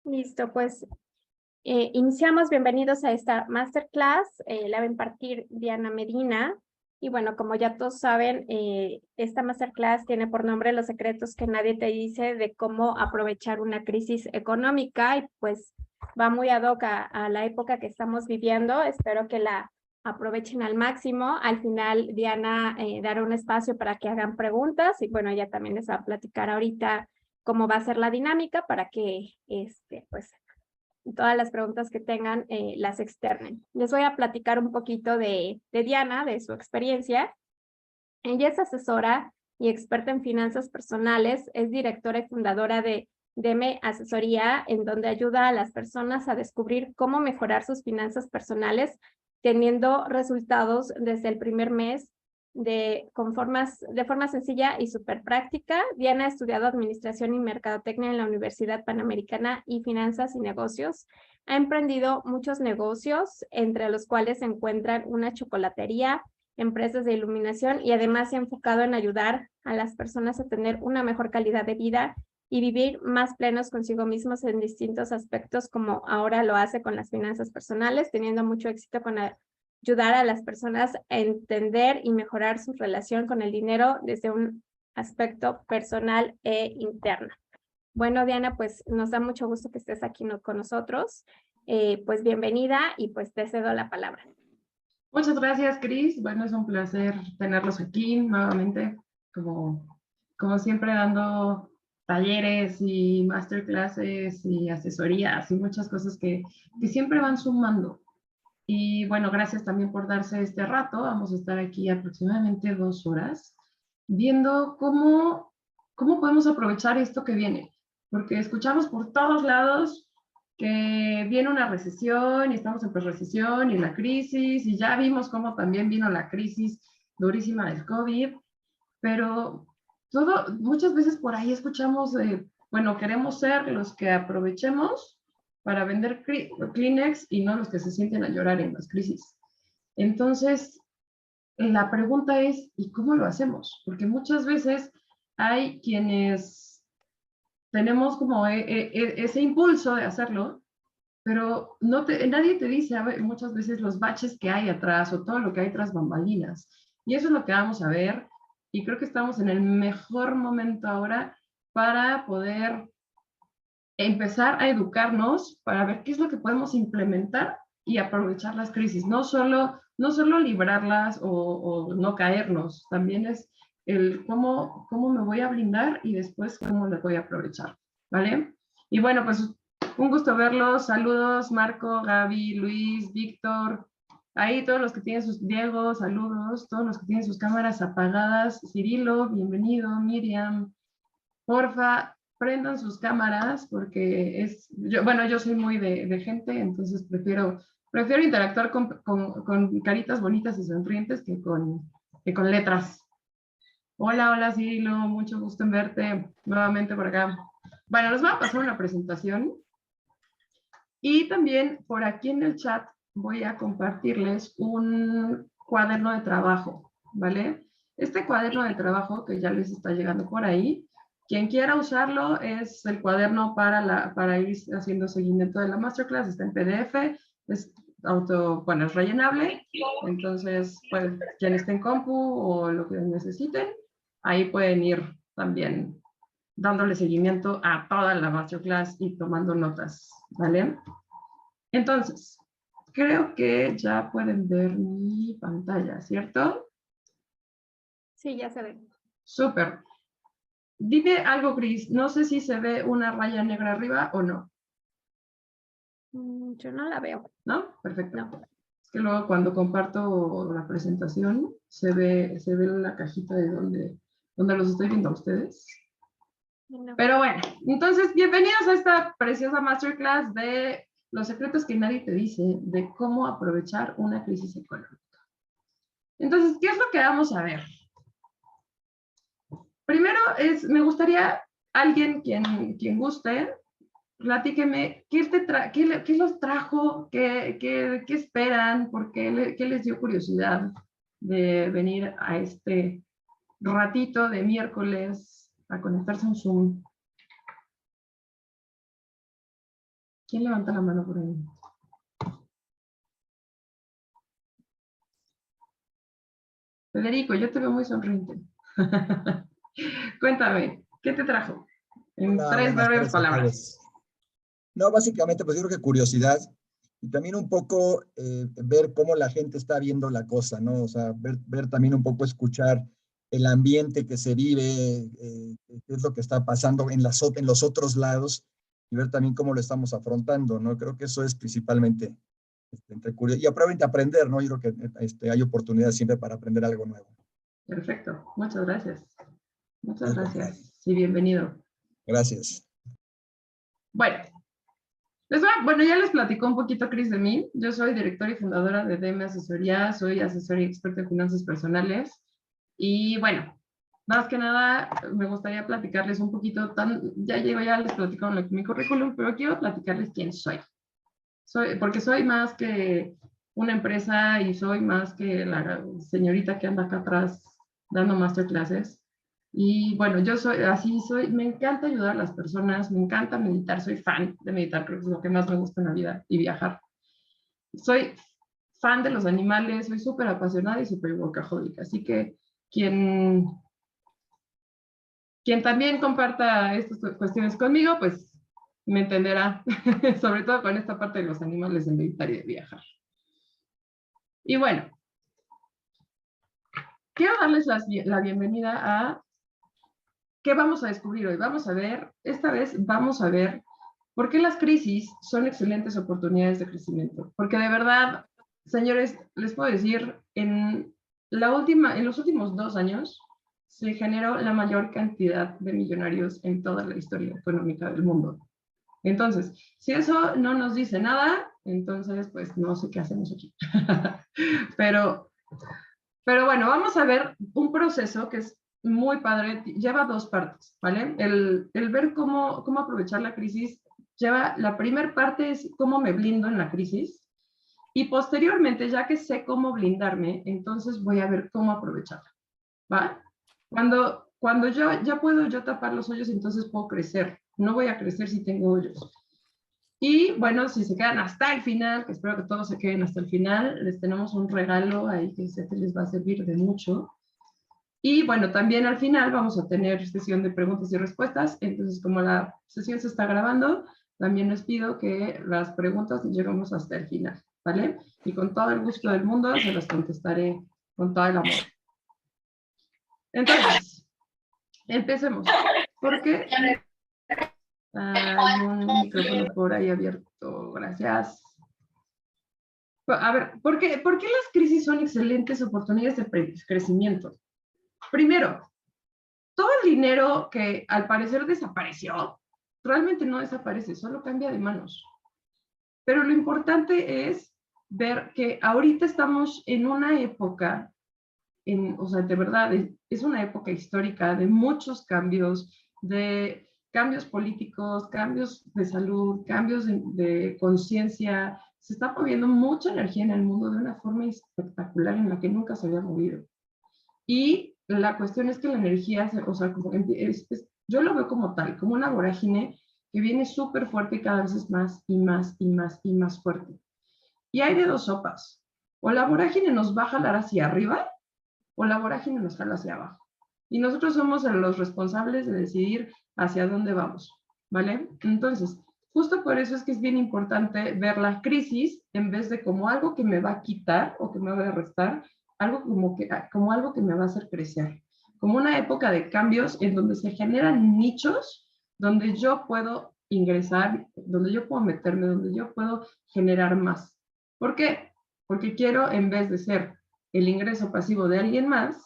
Listo, pues iniciamos. Bienvenidos a esta masterclass. La va a impartir Diana Medina. Y bueno, como ya todos saben, esta masterclass tiene por nombre Los secretos que nadie te dice de cómo aprovechar una crisis económica, y pues va muy ad hoc a la época que estamos viviendo. Espero que la aprovechen al máximo. Al final, Diana dará un espacio para que hagan preguntas y bueno, ella también les va a platicar ahorita cómo va a ser la dinámica para que pues todas las preguntas que tengan las externen. Les voy a platicar un poquito de Diana, de su experiencia. Ella es asesora y experta en finanzas personales, es directora y fundadora de Deme Asesoría, en donde ayuda a las personas a descubrir cómo mejorar sus finanzas personales, teniendo resultados desde el primer mes de forma sencilla y súper práctica. Diana ha estudiado Administración y Mercadotecnia en la Universidad Panamericana y Finanzas y Negocios. Ha emprendido muchos negocios, entre los cuales se encuentran una chocolatería, empresas de iluminación, y además se ha enfocado en ayudar a las personas a tener una mejor calidad de vida y vivir más plenos consigo mismos en distintos aspectos, como ahora lo hace con las finanzas personales, teniendo mucho éxito con ayudar a las personas a entender y mejorar su relación con el dinero desde un aspecto personal e interno. Bueno, Diana, pues nos da mucho gusto que estés aquí con nosotros. Pues bienvenida y pues te cedo la palabra. Muchas gracias, Cris. Bueno, es un placer tenerlos aquí nuevamente, como siempre, dando talleres y masterclasses y asesorías y muchas cosas que siempre van sumando. Y bueno, gracias también por darse este rato. Vamos a estar aquí aproximadamente 2 horas viendo cómo podemos aprovechar esto que viene, porque escuchamos por todos lados que viene una recesión y estamos en recesión y la crisis, y ya vimos cómo también vino la crisis durísima del COVID, pero muchas veces por ahí escuchamos, bueno, queremos ser los que aprovechemos para vender Kleenex y no los que se sienten a llorar en las crisis. Entonces, la pregunta es, ¿y cómo lo hacemos? Porque muchas veces hay quienes tenemos como ese impulso de hacerlo, pero nadie te dice muchas veces los baches que hay atrás o todo lo que hay tras bambalinas. Y eso es lo que vamos a ver. Y creo que estamos en el mejor momento ahora para poder empezar a educarnos, para ver qué es lo que podemos implementar y aprovechar las crisis. No solo librarlas o no caernos, también es el cómo me voy a blindar y después cómo le voy a aprovechar, ¿vale? Y bueno, pues un gusto verlos. Saludos, Marco, Gaby, Luis, Víctor. Ahí todos los que tienen Diego, saludos. Todos los que tienen sus cámaras apagadas. Cirilo, bienvenido. Miriam, porfa, prendan sus cámaras porque yo soy muy de gente, entonces prefiero interactuar con caritas bonitas y sonrientes que con letras. Hola, Cirilo, mucho gusto en verte nuevamente por acá. Bueno, les voy a pasar una presentación y también por aquí en el chat voy a compartirles un cuaderno de trabajo, ¿vale? Este cuaderno de trabajo que ya les está llegando por ahí, quien quiera usarlo es el cuaderno para ir haciendo seguimiento de la masterclass. Está en PDF, es es rellenable, entonces pues quien esté en compu o lo que necesiten, ahí pueden ir también dándole seguimiento a toda la masterclass y tomando notas, ¿vale? Entonces, creo que ya pueden ver mi pantalla, ¿cierto? Sí, ya se ve. Súper. Dime algo, Cris, no sé si se ve una raya negra arriba o no. Yo no la veo. ¿No? Perfecto. No. Es que luego cuando comparto la presentación se ve la cajita de donde los estoy viendo a ustedes. No. Pero bueno, entonces bienvenidos a esta preciosa masterclass de los secretos que nadie te dice de cómo aprovechar una crisis económica. Entonces, ¿qué es lo que vamos a ver? Primero me gustaría alguien quien guste, platíqueme, ¿qué los trajo? ¿Qué esperan? ¿Qué les dio curiosidad de venir a este ratito de miércoles a conectarse a un Zoom? ¿Quién levanta la mano por ahí? Federico, yo te veo muy sonriente. Cuéntame, ¿qué te trajo? En Hola, tres buenas breves tardes a palabras. todos. No, básicamente, pues yo creo que curiosidad y también un poco ver cómo la gente está viendo la cosa, ¿no? O sea, ver también un poco, escuchar el ambiente que se vive, qué es lo que está pasando en los otros lados y ver también cómo lo estamos afrontando, ¿no? Creo que eso es principalmente entre curiosidad y aprueben aprender, ¿no? Yo creo que hay oportunidad siempre para aprender algo nuevo. Perfecto, muchas gracias. Muchas Al contrario. gracias. Sí, bienvenido. Gracias. Bueno, ya les platicó un poquito Cris de mí. Yo soy directora y fundadora de DM Asesoría, soy asesora y experta en finanzas personales. Y bueno, más que nada me gustaría platicarles un poquito, ya les platico mi currículum, pero quiero platicarles quién soy. Porque soy más que una empresa y soy más que la señorita que anda acá atrás dando masterclasses. Y bueno, me encanta ayudar a las personas, me encanta meditar, soy fan de meditar, creo que es lo que más me gusta en la vida, y viajar. Soy fan de los animales, soy súper apasionada y súper workaholic, así que quien también comparta estas cuestiones conmigo, pues me entenderá, sobre todo con esta parte de los animales, de meditar y de viajar. Y bueno, quiero darles la bienvenida a ¿qué vamos a descubrir hoy? Esta vez vamos a ver por qué las crisis son excelentes oportunidades de crecimiento. Porque de verdad, señores, les puedo decir, en los últimos 2 años se generó la mayor cantidad de millonarios en toda la historia económica del mundo. Entonces, si eso no nos dice nada, entonces pues no sé qué hacemos aquí. Pero bueno, vamos a ver un proceso que es muy padre, lleva 2 partes, ¿vale? El ver cómo aprovechar la crisis, la primera parte es cómo me blindo en la crisis, y posteriormente, ya que sé cómo blindarme, entonces voy a ver cómo aprovecharla, ¿va? Cuando ya puedo yo tapar los hoyos, entonces puedo crecer. No voy a crecer si tengo hoyos. Y bueno, si se quedan hasta el final, que espero que todos se queden hasta el final, les tenemos un regalo ahí que sé que les va a servir de mucho. Y bueno, también al final vamos a tener sesión de preguntas y respuestas. Entonces, como la sesión se está grabando, también les pido que las preguntas lleguemos hasta el final, ¿vale? Y con todo el gusto del mundo se las contestaré con todo el amor. Entonces, empecemos. Porque hay un micrófono por ahí abierto. Gracias. A ver, ¿por qué las crisis son excelentes oportunidades de crecimiento? Primero, todo el dinero que al parecer desapareció, realmente no desaparece, solo cambia de manos. Pero lo importante es ver que ahorita estamos en una época, o sea, de verdad, es una época histórica de muchos cambios, de cambios políticos, cambios de salud, cambios de conciencia. Se está moviendo mucha energía en el mundo de una forma espectacular en la que nunca se había movido. Y la cuestión es que la energía, o sea, yo lo veo como tal, como una vorágine que viene súper fuerte y cada vez es más y más y más y más fuerte. Y hay de 2 sopas. O la vorágine nos va a jalar hacia arriba o la vorágine nos jala hacia abajo. Y nosotros somos los responsables de decidir hacia dónde vamos, ¿vale? Entonces, justo por eso es que es bien importante ver la crisis en vez de como algo que me va a quitar o que me va a restar, como algo que me va a hacer crecer. Como una época de cambios en donde se generan nichos donde yo puedo ingresar, donde yo puedo meterme, donde yo puedo generar más. ¿Por qué? Porque quiero, en vez de ser el ingreso pasivo de alguien más,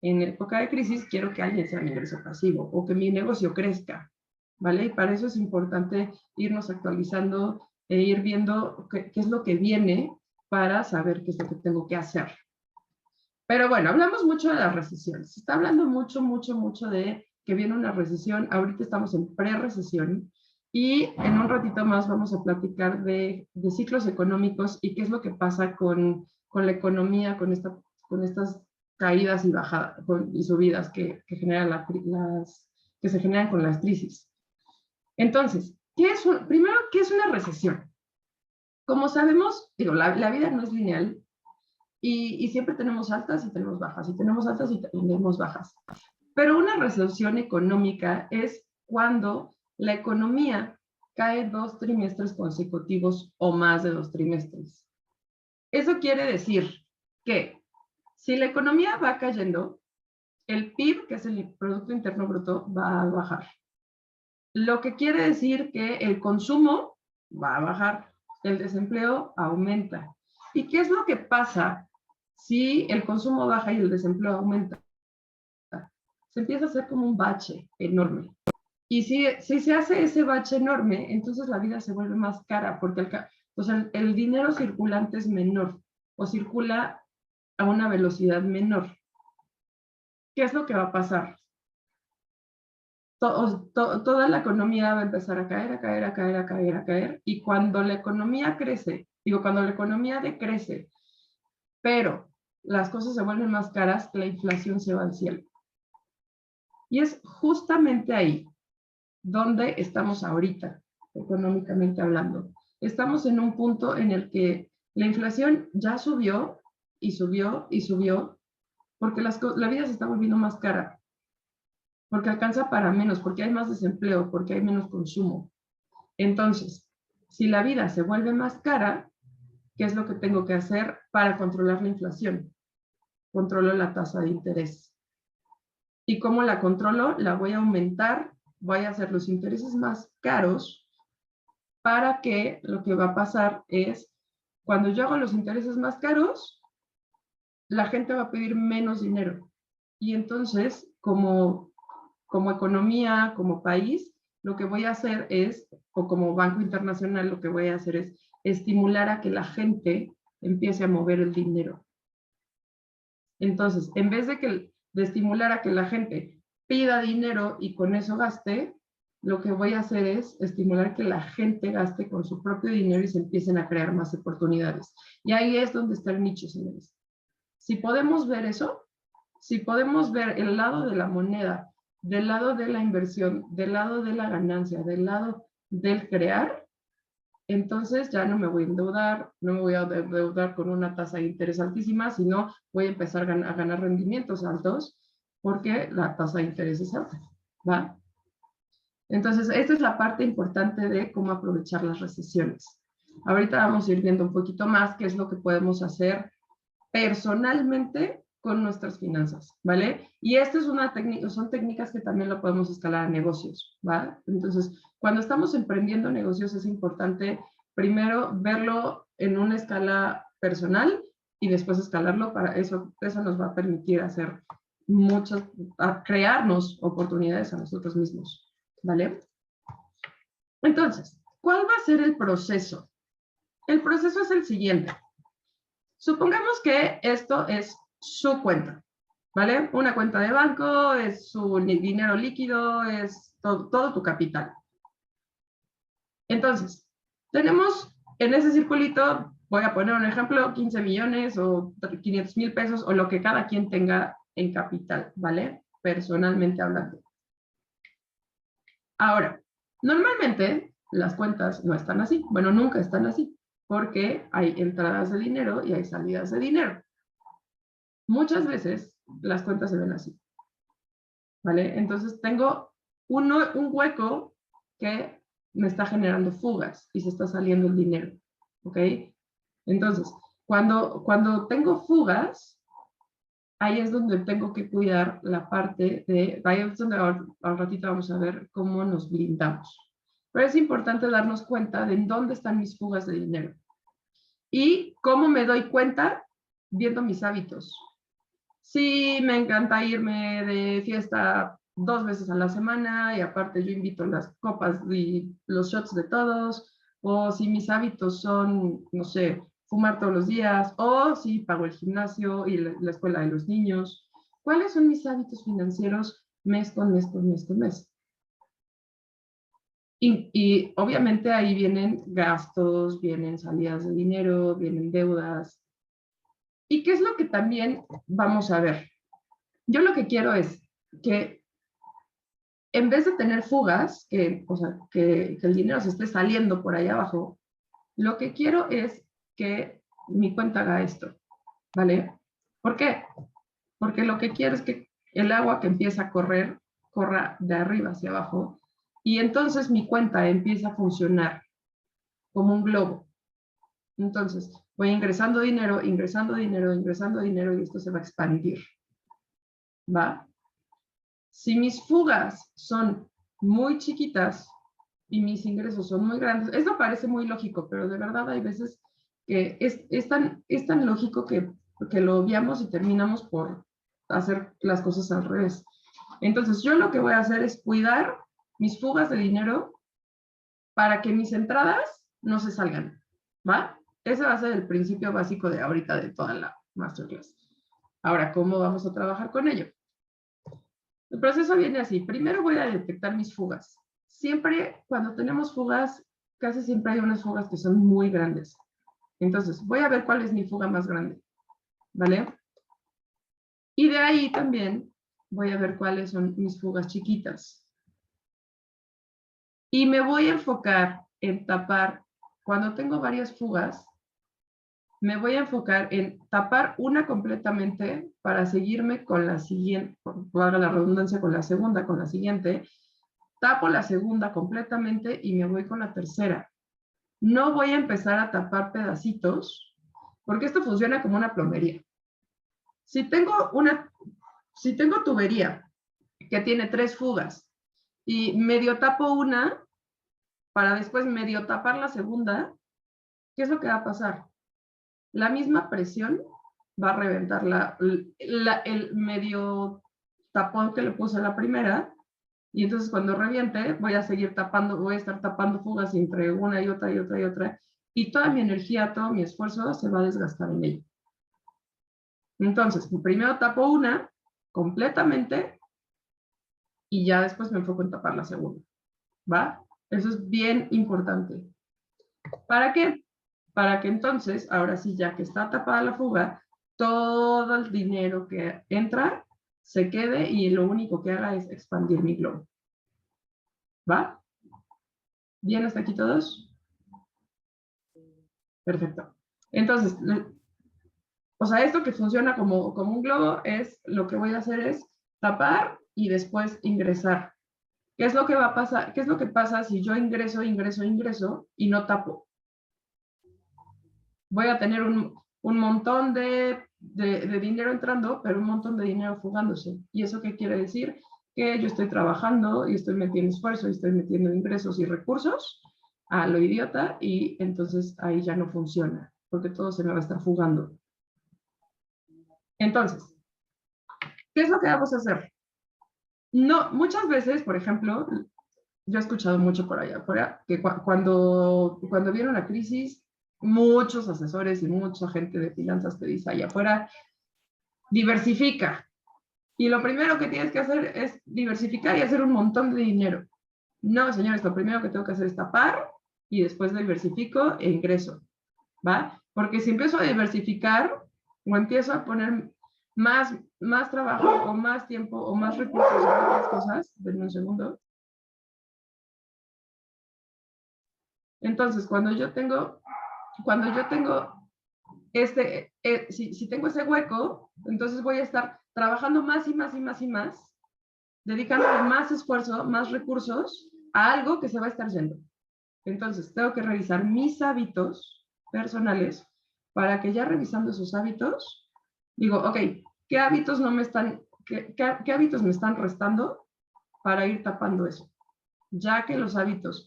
en época de crisis quiero que alguien sea mi ingreso pasivo o que mi negocio crezca, ¿vale? Y para eso es importante irnos actualizando e ir viendo qué es lo que viene para saber qué es lo que tengo que hacer. Pero bueno, hablamos mucho de las recesiones. Se está hablando mucho de que viene una recesión. Ahorita estamos en pre-recesión y en un ratito más vamos a platicar de ciclos económicos y qué es lo que pasa con la economía, con estas caídas y bajadas y subidas que se generan con las crisis. Entonces, primero, ¿qué es una recesión? Como sabemos, digo, la vida no es lineal y siempre tenemos altas y tenemos bajas, y tenemos altas y tenemos bajas. Pero una recesión económica es cuando la economía cae 2 trimestres consecutivos o más de 2 trimestres. Eso quiere decir que si la economía va cayendo, el PIB, que es el Producto Interno Bruto, va a bajar. Lo que quiere decir que el consumo va a bajar, el desempleo aumenta. ¿Y qué es lo que pasa si el consumo baja y el desempleo aumenta? Se empieza a hacer como un bache enorme. Y si se hace ese bache enorme, entonces la vida se vuelve más cara, porque el dinero circulante es menor, o circula a una velocidad menor. ¿Qué es lo que va a pasar? Toda la economía va a empezar a caer, a caer, a caer, a caer, a caer, y cuando la economía crece, cuando la economía decrece, pero las cosas se vuelven más caras, la inflación se va al cielo. Y es justamente ahí donde estamos ahorita, económicamente hablando. Estamos en un punto en el que la inflación ya subió y subió y subió, porque la vida se está volviendo más cara, porque alcanza para menos, porque hay más desempleo, porque hay menos consumo. Entonces, si la vida se vuelve más cara, ¿qué es lo que tengo que hacer para controlar la inflación? Controlo la tasa de interés. ¿Y cómo la controlo? La voy a aumentar, voy a hacer los intereses más caros, para que lo que va a pasar es, cuando yo hago los intereses más caros, la gente va a pedir menos dinero. Y entonces, como economía, como país, lo que voy a hacer es, o como Banco Internacional, lo que voy a hacer es estimular a que la gente empiece a mover el dinero. Entonces, en vez de estimular a que la gente pida dinero y con eso gaste, lo que voy a hacer es estimular que la gente gaste con su propio dinero y se empiecen a crear más oportunidades. Y ahí es donde está el nicho, señores. Si podemos ver eso, si podemos ver el lado de la moneda, del lado de la inversión, del lado de la ganancia, del lado del crear, entonces ya no me voy a endeudar, no me voy a endeudar con una tasa de interés altísima, sino voy a empezar a ganar rendimientos altos porque la tasa de interés es alta, ¿va? Entonces, esta es la parte importante de cómo aprovechar las recesiones. Ahorita vamos a ir viendo un poquito más qué es lo que podemos hacer personalmente con nuestras finanzas, ¿vale? Y esta es una técnica, son técnicas que también lo podemos escalar a negocios, ¿va? Entonces, cuando estamos emprendiendo negocios es importante primero verlo en una escala personal y después escalarlo. Para eso nos va a permitir hacer crearnos oportunidades a nosotros mismos, ¿vale? Entonces, ¿cuál va a ser el proceso? El proceso es el siguiente. Supongamos que esto es su cuenta, ¿vale? Una cuenta de banco, es su dinero líquido, es todo tu capital. Entonces, tenemos en ese circulito, voy a poner un ejemplo, 15 millones o 500,000 pesos o lo que cada quien tenga en capital, ¿vale? Personalmente hablando. Ahora, normalmente las cuentas no están así. Bueno, nunca están así, porque hay entradas de dinero y hay salidas de dinero. Muchas veces las cuentas se ven así, ¿vale? Entonces tengo un hueco que me está generando fugas y se está saliendo el dinero, ¿ok? Entonces, cuando tengo fugas, ahí es donde tengo que cuidar la parte ahí es donde al ratito vamos a ver cómo nos blindamos. Pero es importante darnos cuenta de en dónde están mis fugas de dinero. ¿Y cómo me doy cuenta? Viendo mis hábitos. Sí, me encanta irme de fiesta 2 veces a la semana y aparte yo invito las copas y los shots de todos, o si mis hábitos son, no sé, fumar todos los días, o si pago el gimnasio y la escuela de los niños. ¿Cuáles son mis hábitos financieros mes con mes con mes con mes? Y obviamente ahí vienen gastos, vienen salidas de dinero, vienen deudas. ¿Y qué es lo que también vamos a ver? Yo lo que quiero es que en vez de tener fugas, o sea, que el dinero se esté saliendo por ahí abajo, lo que quiero es que mi cuenta haga esto, ¿vale? ¿Por qué? Porque lo que quiero es que el agua que empieza a correr, corra de arriba hacia abajo, y entonces mi cuenta empieza a funcionar como un globo. Entonces, voy ingresando dinero, ingresando dinero, ingresando dinero, y esto se va a expandir, ¿va? Si mis fugas son muy chiquitas y mis ingresos son muy grandes, esto parece muy lógico, pero de verdad hay veces que es tan lógico que lo obviamos y terminamos por hacer las cosas al revés. Entonces, yo lo que voy a hacer es cuidar mis fugas de dinero para que mis entradas no se salgan, ¿va? Ese va a ser el principio básico de ahorita de toda la masterclass. Ahora, ¿cómo vamos a trabajar con ello? El proceso viene así. Primero voy a detectar mis fugas. Siempre, cuando tenemos fugas, casi siempre hay unas fugas que son muy grandes. Entonces, voy a ver cuál es mi fuga más grande, ¿vale? Y de ahí también voy a ver cuáles son mis fugas chiquitas. Y me voy a enfocar en tapar, cuando tengo varias fugas, me voy a enfocar en tapar una completamente para seguirme con la siguiente, valga la redundancia, con la segunda, con la siguiente. Tapo la segunda completamente y me voy con la tercera. No voy a empezar a tapar pedacitos, porque esto funciona como una plomería. Si tengo tubería que tiene 3 fugas y medio tapo una para después medio tapar la segunda, ¿qué es lo que va a pasar? La misma presión va a reventar el medio tapón que le puse a la primera, y entonces cuando reviente voy a seguir tapando, voy a estar tapando fugas entre una y otra y otra y otra, y toda mi energía, todo mi esfuerzo se va a desgastar en ello. Entonces, primero tapo una completamente y ya después me enfoco en tapar la segunda, ¿va? Eso es bien importante. ¿Para qué? Para que entonces, ahora sí, ya que está tapada la fuga, todo el dinero que entra se quede y lo único que haga es expandir mi globo. ¿Va? ¿Bien hasta aquí todos? Perfecto. Entonces, o sea, esto que funciona como un globo es, lo que voy a hacer es tapar y después ingresar. ¿Qué es lo que va a pasar? ¿Qué es lo que pasa si yo ingreso y no tapo? Voy a tener un montón de dinero entrando, pero un montón de dinero fugándose. ¿Y eso qué quiere decir? Que yo estoy trabajando y estoy metiendo esfuerzo y estoy metiendo ingresos y recursos a lo idiota, y entonces ahí ya no funciona, porque todo se me va a estar fugando. Entonces, ¿qué es lo que vamos a hacer? No, muchas veces, por ejemplo, yo he escuchado mucho por allá afuera que cuando vieron la crisis, muchos asesores y mucha gente de finanzas te dice allá afuera, diversifica. Y lo primero que tienes que hacer es diversificar y hacer un montón de dinero. No, señores, lo primero que tengo que hacer es tapar y después diversifico e ingreso, ¿va? Porque si empiezo a diversificar o empiezo a poner más trabajo o más tiempo o más recursos en otras cosas, denme un segundo. Entonces, cuando yo tengo si tengo ese hueco, entonces voy a estar trabajando más y más y más y más, dedicándole más esfuerzo, más recursos a algo que se va a estar yendo. Entonces, tengo que revisar mis hábitos personales para que ya revisando esos hábitos, digo, ok, ¿qué hábitos qué hábitos me están restando para ir tapando eso? Ya que los hábitos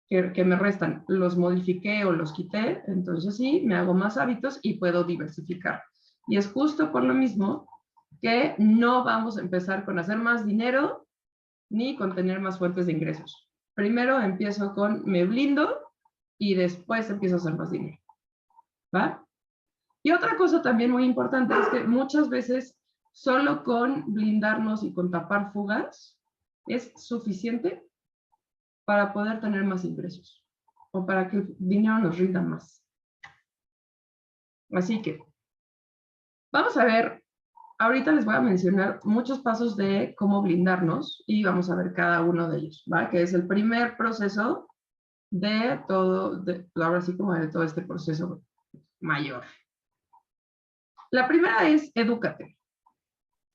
que me restan los modifiqué o los quité, entonces sí, me hago más hábitos y puedo diversificar. Y es justo por lo mismo que no vamos a empezar con hacer más dinero ni con tener más fuentes de ingresos. Primero empiezo con me blindo y después empiezo a hacer más dinero. ¿Va? Y otra cosa también muy importante es que muchas veces solo con blindarnos y con tapar fugas es suficiente para poder tener más ingresos o para que el dinero nos rinda más. Así que vamos a ver ahorita les voy a mencionar muchos pasos de cómo blindarnos y vamos a ver cada uno de ellos, ¿va? Que es el primer proceso de todo, ahora sí como de todo este proceso mayor. La primera es edúcate.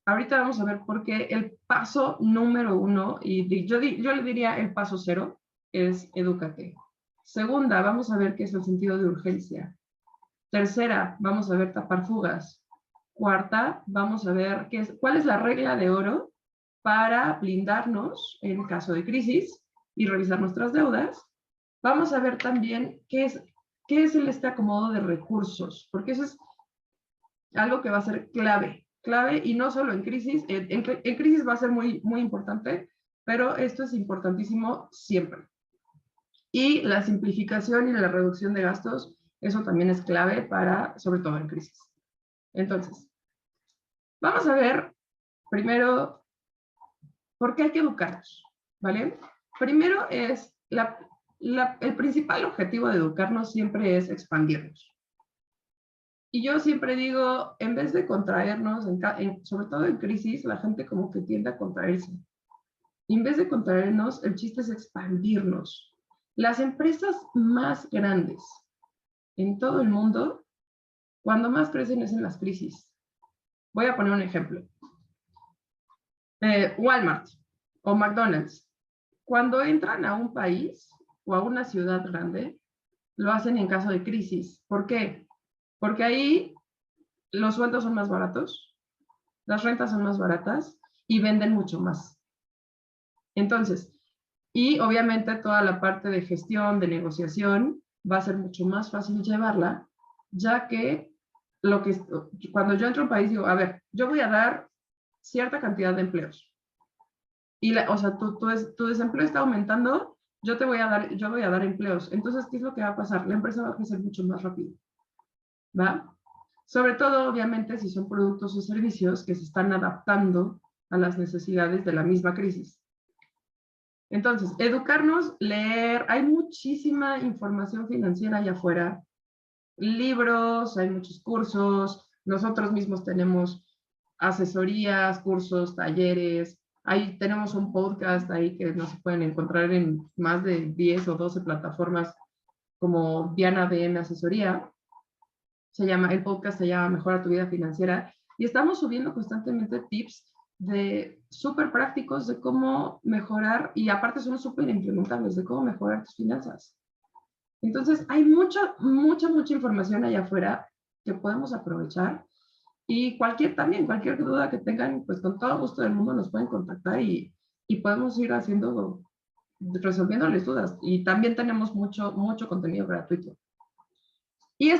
Ahorita vamos a ver por qué el paso número 1, y yo le diría el paso 0, es edúcate. Segunda, vamos a ver qué es el sentido de urgencia. Tercera, vamos a ver tapar fugas. Cuarta, vamos a ver cuál es la regla de oro para blindarnos en caso de crisis y revisar nuestras deudas. Vamos a ver también qué es este acomodo de recursos, porque eso es algo que va a ser clave, y no solo en crisis, en crisis va a ser muy, muy importante, pero esto es importantísimo siempre. Y la simplificación y la reducción de gastos, eso también es clave sobre todo en crisis. Entonces, vamos a ver primero por qué hay que educarnos, ¿vale? Primero es, el principal objetivo de educarnos siempre es expandirnos. Y yo siempre digo, en vez de contraernos, sobre todo en crisis, la gente como que tiende a contraerse. Y en vez de contraernos, el chiste es expandirnos. Las empresas más grandes en todo el mundo, cuando más crecen es en las crisis. Voy a poner un ejemplo. Walmart o McDonald's. Cuando entran a un país o a una ciudad grande, lo hacen en caso de crisis. ¿Por qué? Porque ahí los sueldos son más baratos, las rentas son más baratas y venden mucho más. Entonces, y obviamente toda la parte de gestión, de negociación, va a ser mucho más fácil llevarla, ya que cuando yo entro a un país digo, a ver, yo voy a dar cierta cantidad de empleos. Y o sea, tu desempleo está aumentando, yo voy a dar empleos. Entonces, ¿qué es lo que va a pasar? La empresa va a crecer mucho más rápido. ¿Va? Sobre todo, obviamente, si son productos o servicios que se están adaptando a las necesidades de la misma crisis. Entonces, educarnos, leer, hay muchísima información financiera allá afuera, libros, hay muchos cursos, nosotros mismos tenemos asesorías, cursos, talleres, ahí tenemos un podcast ahí que no se pueden encontrar en más de 10 o 12 plataformas como Diana DM Asesoría. El podcast se llama Mejora tu vida financiera y estamos subiendo constantemente tips súper prácticos de cómo mejorar y aparte son súper implementables de cómo mejorar tus finanzas. Entonces hay mucha información allá afuera que podemos aprovechar y cualquier duda que tengan, pues con todo gusto del mundo nos pueden contactar y podemos ir resolviéndoles dudas y también tenemos mucho contenido gratuito. Y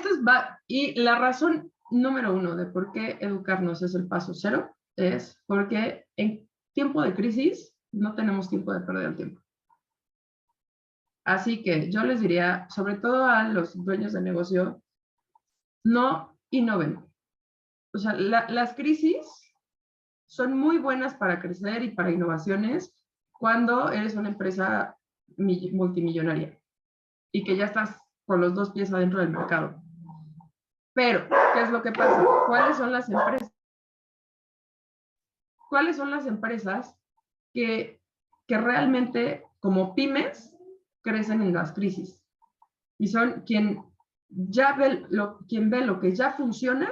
la razón número 1 de por qué educarnos es el paso 0 es porque en tiempo de crisis no tenemos tiempo de perder el tiempo. Así que yo les diría, sobre todo a los dueños de negocio, no innoven. O sea, las crisis son muy buenas para crecer y para innovaciones cuando eres una empresa multimillonaria y que ya estás con los 2 pies adentro del mercado. Pero, ¿qué es lo que pasa? ¿Cuáles son las empresas que realmente, como pymes, crecen en las crisis? Y son quien ve lo que ya funciona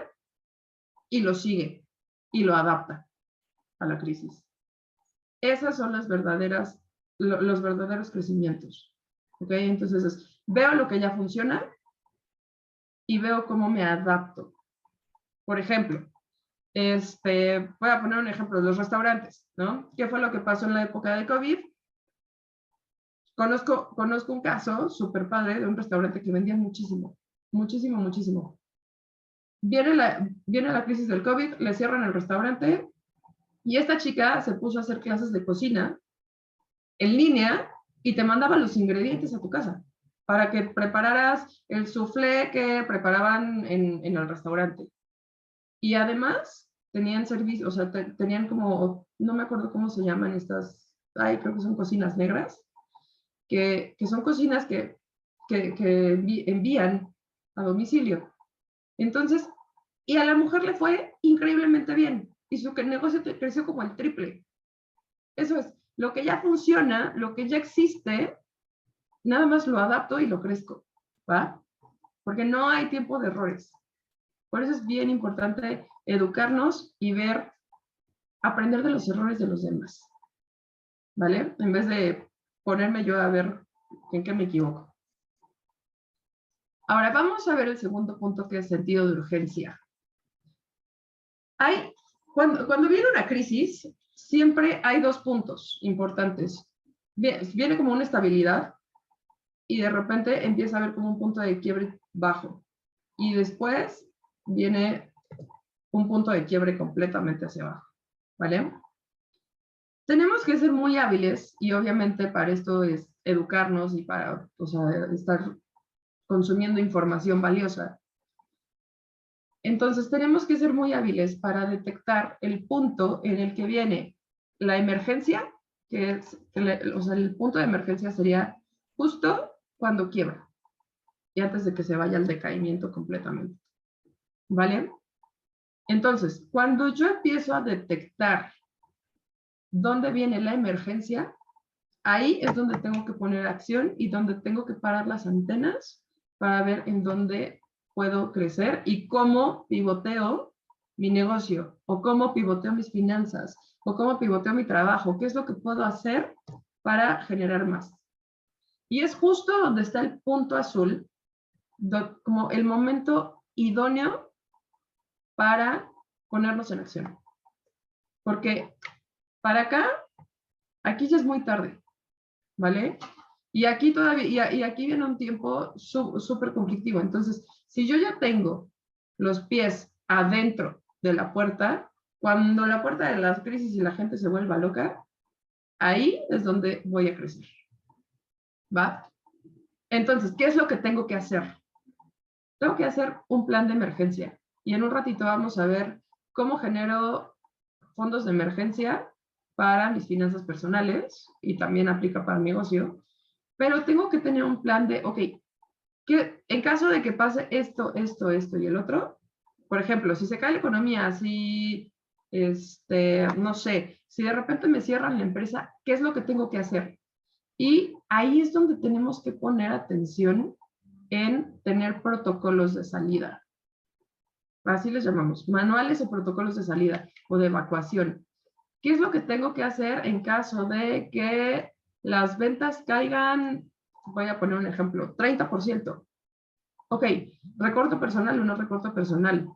y lo sigue y lo adapta a la crisis. Esas son los verdaderos crecimientos. ¿Ok? Entonces, veo lo que ya funciona y veo cómo me adapto. Por ejemplo, voy a poner un ejemplo, los restaurantes, ¿no? ¿Qué fue lo que pasó en la época de COVID? Conozco un caso súper padre de un restaurante que vendía muchísimo. Viene la crisis del COVID, le cierran el restaurante y esta chica se puso a hacer clases de cocina en línea y te mandaba los ingredientes a tu casa para que prepararas el soufflé que preparaban en el restaurante. Y además tenían servicio, o sea, tenían como, no me acuerdo cómo se llaman estas, creo que son cocinas negras, que son cocinas que envían a domicilio. Entonces, y a la mujer le fue increíblemente bien. y su negocio creció como el triple. Eso es, lo que ya funciona, lo que ya existe, nada más lo adapto y lo crezco, ¿va? Porque no hay tiempo de errores. Por eso es bien importante educarnos y aprender de los errores de los demás, ¿vale? En vez de ponerme yo a ver en qué me equivoco. Ahora vamos a ver el segundo punto, que es sentido de urgencia. Cuando viene una crisis, siempre hay dos puntos importantes. Viene como una estabilidad y de repente empieza a haber como un punto de quiebre bajo. Y después viene un punto de quiebre completamente hacia abajo, ¿vale? Tenemos que ser muy hábiles y obviamente para esto es educarnos y para, o sea, estar consumiendo información valiosa. Entonces tenemos que ser muy hábiles para detectar el punto en el que viene la emergencia, que es, o sea, el punto de emergencia sería justo cuando quiebra y antes de que se vaya al decaimiento completamente, ¿vale? Entonces, cuando yo empiezo a detectar dónde viene la emergencia, ahí es donde tengo que poner acción y donde tengo que parar las antenas para ver en dónde puedo crecer y cómo pivoteo mi negocio, o cómo pivoteo mis finanzas, o cómo pivoteo mi trabajo, qué es lo que puedo hacer para generar más. Y es justo donde está el punto azul, como el momento idóneo para ponernos en acción. Porque para acá, aquí ya es muy tarde, ¿vale? Y aquí todavía, y aquí viene un tiempo súper conflictivo. Entonces, si yo ya tengo los pies adentro de la puerta, cuando la puerta de las crisis y la gente se vuelva loca, ahí es donde voy a crecer, ¿va? Entonces, ¿qué es lo que tengo que hacer? Tengo que hacer un plan de emergencia. Y en un ratito vamos a ver cómo genero fondos de emergencia para mis finanzas personales y también aplica para mi negocio. Pero tengo que tener un plan de, ok, que en caso de que pase esto y el otro, por ejemplo, si se cae la economía, si, no sé, si de repente me cierran la empresa, ¿qué es lo que tengo que hacer? Y ahí es donde tenemos que poner atención en tener protocolos de salida. Así les llamamos, manuales o protocolos de salida o de evacuación. ¿Qué es lo que tengo que hacer en caso de que las ventas caigan? Voy a poner un ejemplo, 30%. Ok, recorto personal o no recorto personal.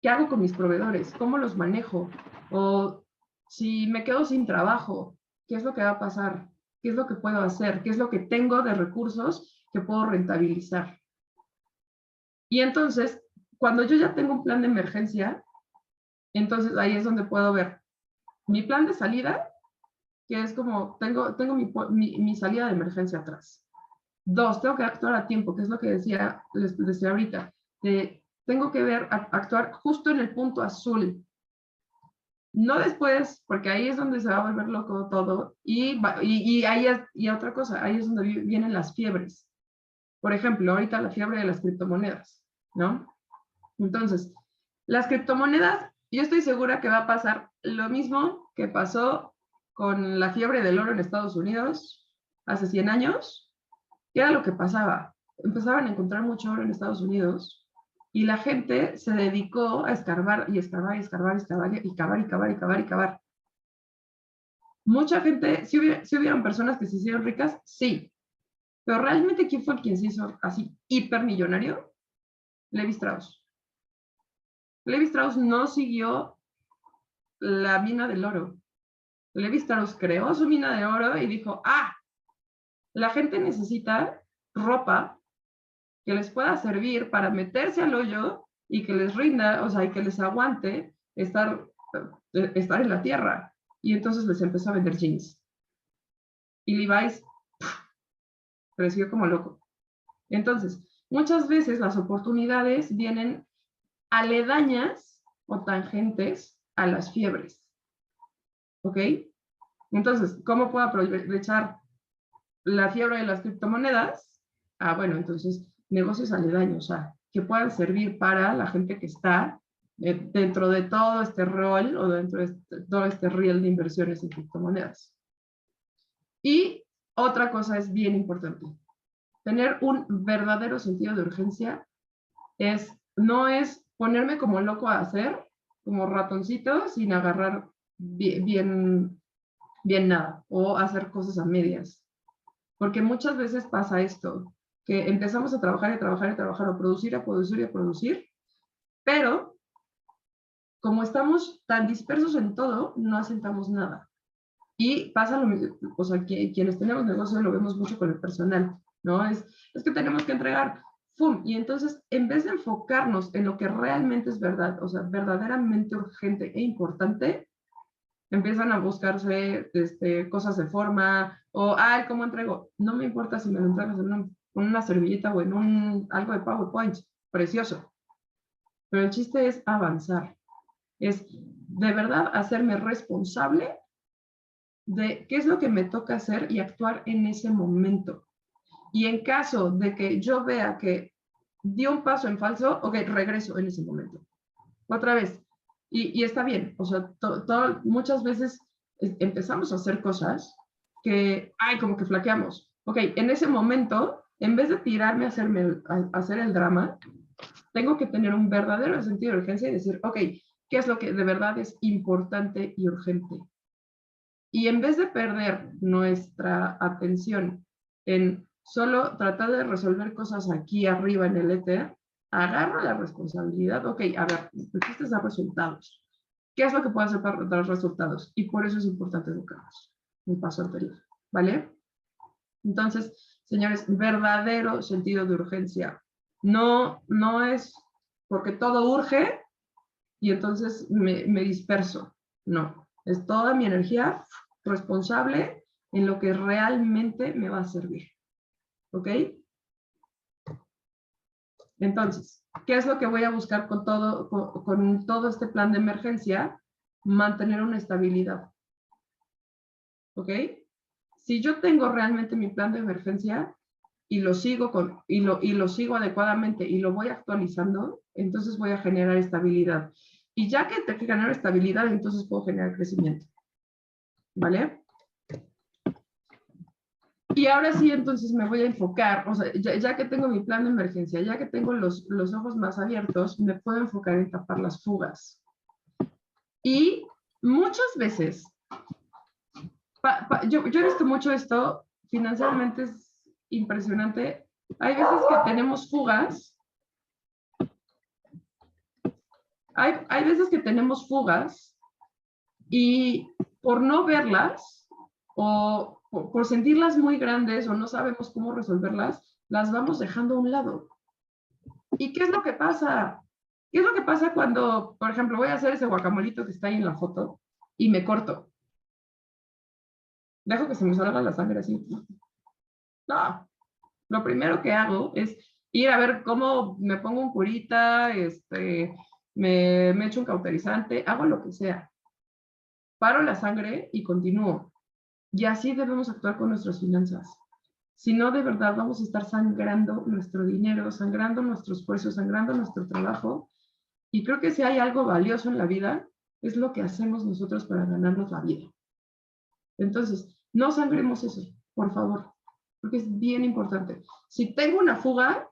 ¿Qué hago con mis proveedores? ¿Cómo los manejo? O si me quedo sin trabajo, ¿qué es lo que va a pasar? ¿Qué es lo que puedo hacer? ¿Qué es lo que tengo de recursos que puedo rentabilizar? Y entonces, cuando yo ya tengo un plan de emergencia, entonces ahí es donde puedo ver mi plan de salida, que es como, tengo mi salida de emergencia atrás. 2, tengo que actuar a tiempo, que es lo que les decía ahorita. Tengo que actuar justo en el punto azul. No después, porque ahí es donde se va a volver loco todo. Y otra cosa, ahí es donde vienen las fiebres. Por ejemplo, ahorita la fiebre de las criptomonedas, ¿no? Entonces, las criptomonedas, yo estoy segura que va a pasar lo mismo que pasó con la fiebre del oro en Estados Unidos hace 100 años. ¿Qué era lo que pasaba? Empezaban a encontrar mucho oro en Estados Unidos y la gente se dedicó a escarbar y escarbar y escarbar y escarbar y cavar y cavar y cavar y cavar. Mucha gente, si hubieron personas que se hicieron ricas, sí. Pero realmente, ¿quién fue quien se hizo así hipermillonario? Levi Strauss. Levi Strauss no siguió la mina del oro. Levi Strauss creó su mina de oro y dijo, la gente necesita ropa que les pueda servir para meterse al hoyo y que les rinda, o sea, y que les aguante estar en la tierra. Y entonces les empezó a vender jeans. Y Levi's creció como loco. Entonces, muchas veces las oportunidades vienen aledañas o tangentes a las fiebres. ¿Ok? Entonces, ¿cómo puedo aprovechar la fiebre de las criptomonedas? Bueno, entonces, negocios aledaños, o sea, que puedan servir para la gente que está dentro de todo este rol o dentro de todo este reel de inversiones en criptomonedas. Y otra cosa es bien importante. Tener un verdadero sentido de urgencia no es ponerme como loco a hacer, como ratoncito, sin agarrar bien nada, o hacer cosas a medias. Porque muchas veces pasa esto, que empezamos a trabajar y trabajar y trabajar, o producir, a producir y a producir, pero como estamos tan dispersos en todo, no asentamos nada. Y pasa lo mismo, o sea, quienes tenemos negocio lo vemos mucho con el personal, ¿no? Es que tenemos que entregar, ¡fum! Y entonces, en vez de enfocarnos en lo que realmente es verdad, o sea, verdaderamente urgente e importante, empiezan a buscarse cosas de forma, o, ay, ¿cómo entrego? No me importa si me lo entregas en una servilleta o en algo de PowerPoint, precioso. Pero el chiste es avanzar, es de verdad hacerme responsable de qué es lo que me toca hacer y actuar en ese momento. Y en caso de que yo vea que di un paso en falso, ok, regreso en ese momento. Otra vez. Y está bien. O sea, muchas veces empezamos a hacer cosas que, ay, como que flaqueamos. Ok, en ese momento, en vez de tirarme a hacer el drama, tengo que tener un verdadero sentido de urgencia y decir, ok, ¿qué es lo que de verdad es importante y urgente? Y en vez de perder nuestra atención en solo tratar de resolver cosas aquí arriba en el éter, agarro la responsabilidad. Ok, a ver, necesitas dar resultados. ¿Qué es lo que puedo hacer para dar resultados? Y por eso es importante educarnos. El paso anterior, ¿vale? Entonces, señores, verdadero sentido de urgencia. No es porque todo urge y entonces me disperso. No, es toda mi energía responsable en lo que realmente me va a servir. ¿Ok? Entonces, ¿qué es lo que voy a buscar con todo este plan de emergencia? Mantener una estabilidad. ¿Ok? Si yo tengo realmente mi plan de emergencia y lo sigo lo sigo adecuadamente y lo voy actualizando, entonces voy a generar estabilidad. Y ya que te genero estabilidad, entonces puedo generar crecimiento. ¿Vale? Y ahora sí, entonces me voy a enfocar, o sea, ya que tengo mi plan de emergencia, ya que tengo los ojos más abiertos, me puedo enfocar en tapar las fugas. Y muchas veces, yo he visto mucho esto, financieramente es impresionante. Hay veces que tenemos fugas. Hay veces que tenemos fugas y por no verlas o por sentirlas muy grandes o no sabemos cómo resolverlas, las vamos dejando a un lado. ¿Y qué es lo que pasa? ¿Qué es lo que pasa cuando, por ejemplo, voy a hacer ese guacamolito que está ahí en la foto y me corto? Dejo que se me salga la sangre así. No, lo primero que hago es ir a ver cómo me pongo un curita, me echo un cauterizante, hago lo que sea. Paro la sangre y continúo. Y así debemos actuar con nuestras finanzas. Si no, de verdad vamos a estar sangrando nuestro dinero, sangrando nuestro esfuerzo, sangrando nuestro trabajo. Y creo que si hay algo valioso en la vida, es lo que hacemos nosotros para ganarnos la vida. Entonces, no sangremos eso, por favor, porque es bien importante. Si tengo una fuga,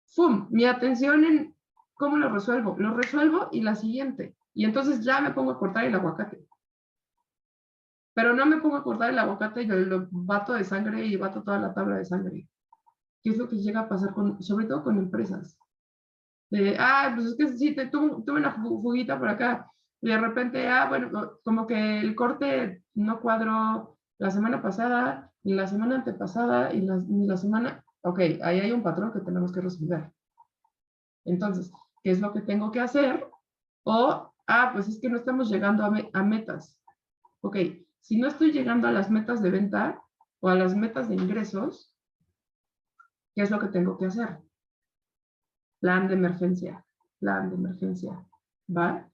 ¡fum! Mi atención en cómo lo resuelvo. Lo resuelvo y la siguiente. Y entonces ya me pongo a cortar el aguacate. Pero no me pongo a cortar el aguacate y lo bato de sangre y bato toda la tabla de sangre. ¿Qué es lo que llega a pasar sobre todo con empresas? Pues es que sí, tuve una fuguita por acá. Y de repente, bueno, como que el corte no cuadró la semana pasada, ni la semana antepasada, ni la semana... Ok, ahí hay un patrón que tenemos que resolver. Entonces, ¿qué es lo que tengo que hacer? O, pues es que no estamos llegando a metas. Ok, si no estoy llegando a las metas de venta o a las metas de ingresos, ¿qué es lo que tengo que hacer? Plan de emergencia, ¿va?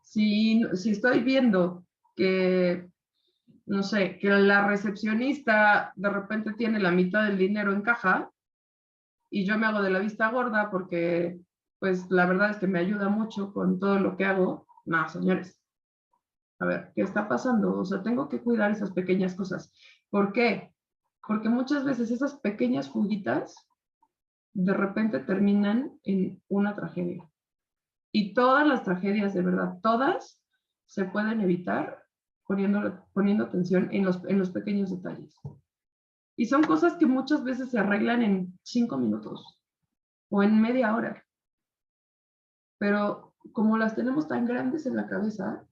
Si estoy viendo que, no sé, que la recepcionista de repente tiene la mitad del dinero en caja y yo me hago de la vista gorda porque pues la verdad es que me ayuda mucho con todo lo que hago. No, señores, a ver, ¿qué está pasando? O sea, tengo que cuidar esas pequeñas cosas. ¿Por qué? Porque muchas veces esas pequeñas fuguitas de repente terminan en una tragedia. Y todas las tragedias, de verdad, todas se pueden evitar poniendo atención en los pequeños detalles. Y son cosas que muchas veces se arreglan en 5 minutos o en media hora. Pero como las tenemos tan grandes en la cabeza,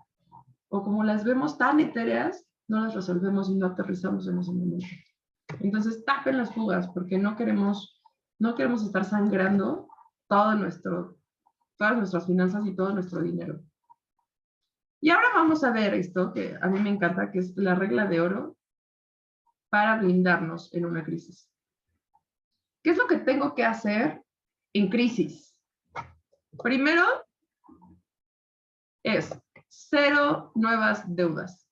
o como las vemos tan etéreas, no las resolvemos y no aterrizamos en ese momento. Entonces, tapen las fugas, porque no queremos estar sangrando todas nuestras finanzas y todo nuestro dinero. Y ahora vamos a ver esto que a mí me encanta, que es la regla de oro para blindarnos en una crisis. ¿Qué es lo que tengo que hacer en crisis? Primero es 0 nuevas deudas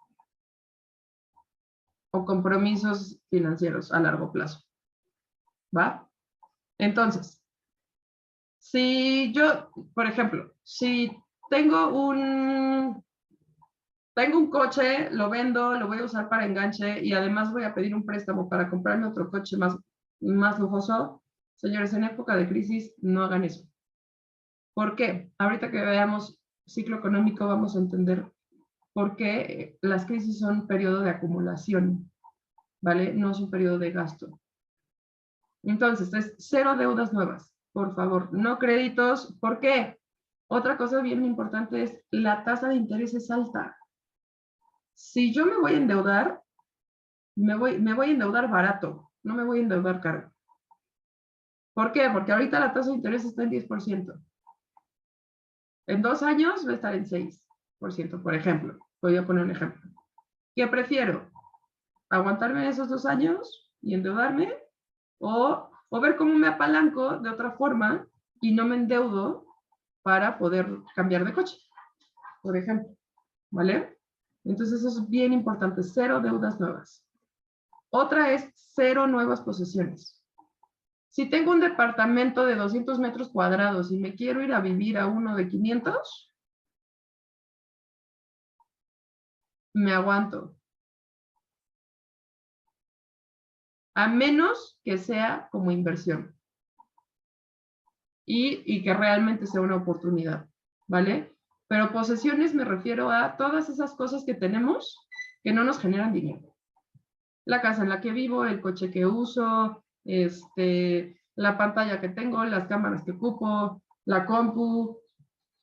o compromisos financieros a largo plazo. ¿Va? Entonces, si yo, por ejemplo, si tengo un coche, lo vendo, lo voy a usar para enganche y además voy a pedir un préstamo para comprarme otro coche más lujoso, señores, en época de crisis no hagan eso. ¿Por qué? Ahorita que veamos ciclo económico vamos a entender por qué las crisis son un periodo de acumulación, ¿vale? No es un periodo de gasto. Entonces, es 0 deudas nuevas, por favor, no créditos. ¿Por qué? Otra cosa bien importante es la tasa de interés es alta. Si yo me voy a endeudar, me voy a endeudar barato, no me voy a endeudar caro. ¿Por qué? Porque ahorita la tasa de interés está en 10%. En 2 años va a estar en 6%, por ejemplo. Voy a poner un ejemplo. ¿Qué prefiero? ¿Aguantarme esos 2 años y endeudarme? O ver cómo me apalanco de otra forma y no me endeudo para poder cambiar de coche, por ejemplo. ¿Vale? Entonces eso es bien importante, 0 deudas nuevas. Otra es 0 nuevas posesiones. Si tengo un departamento de 200 metros cuadrados y me quiero ir a vivir a uno de 500, me aguanto. A menos que sea como inversión. Y que realmente sea una oportunidad, ¿vale? Pero posesiones me refiero a todas esas cosas que tenemos que no nos generan dinero. La casa en la que vivo, el coche que uso, la pantalla que tengo, las cámaras que ocupo, la compu,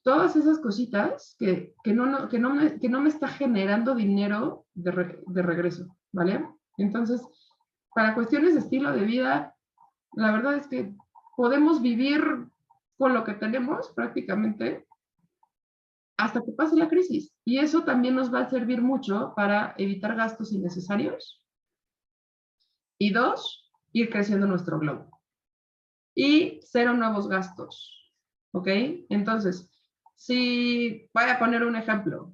todas esas cositas que no me está generando dinero de regreso, ¿vale? Entonces, para cuestiones de estilo de vida, la verdad es que podemos vivir con lo que tenemos prácticamente hasta que pase la crisis. Y eso también nos va a servir mucho para evitar gastos innecesarios. Y 2, ir creciendo nuestro globo. Y 0 nuevos gastos. ¿Ok? Entonces, si voy a poner un ejemplo,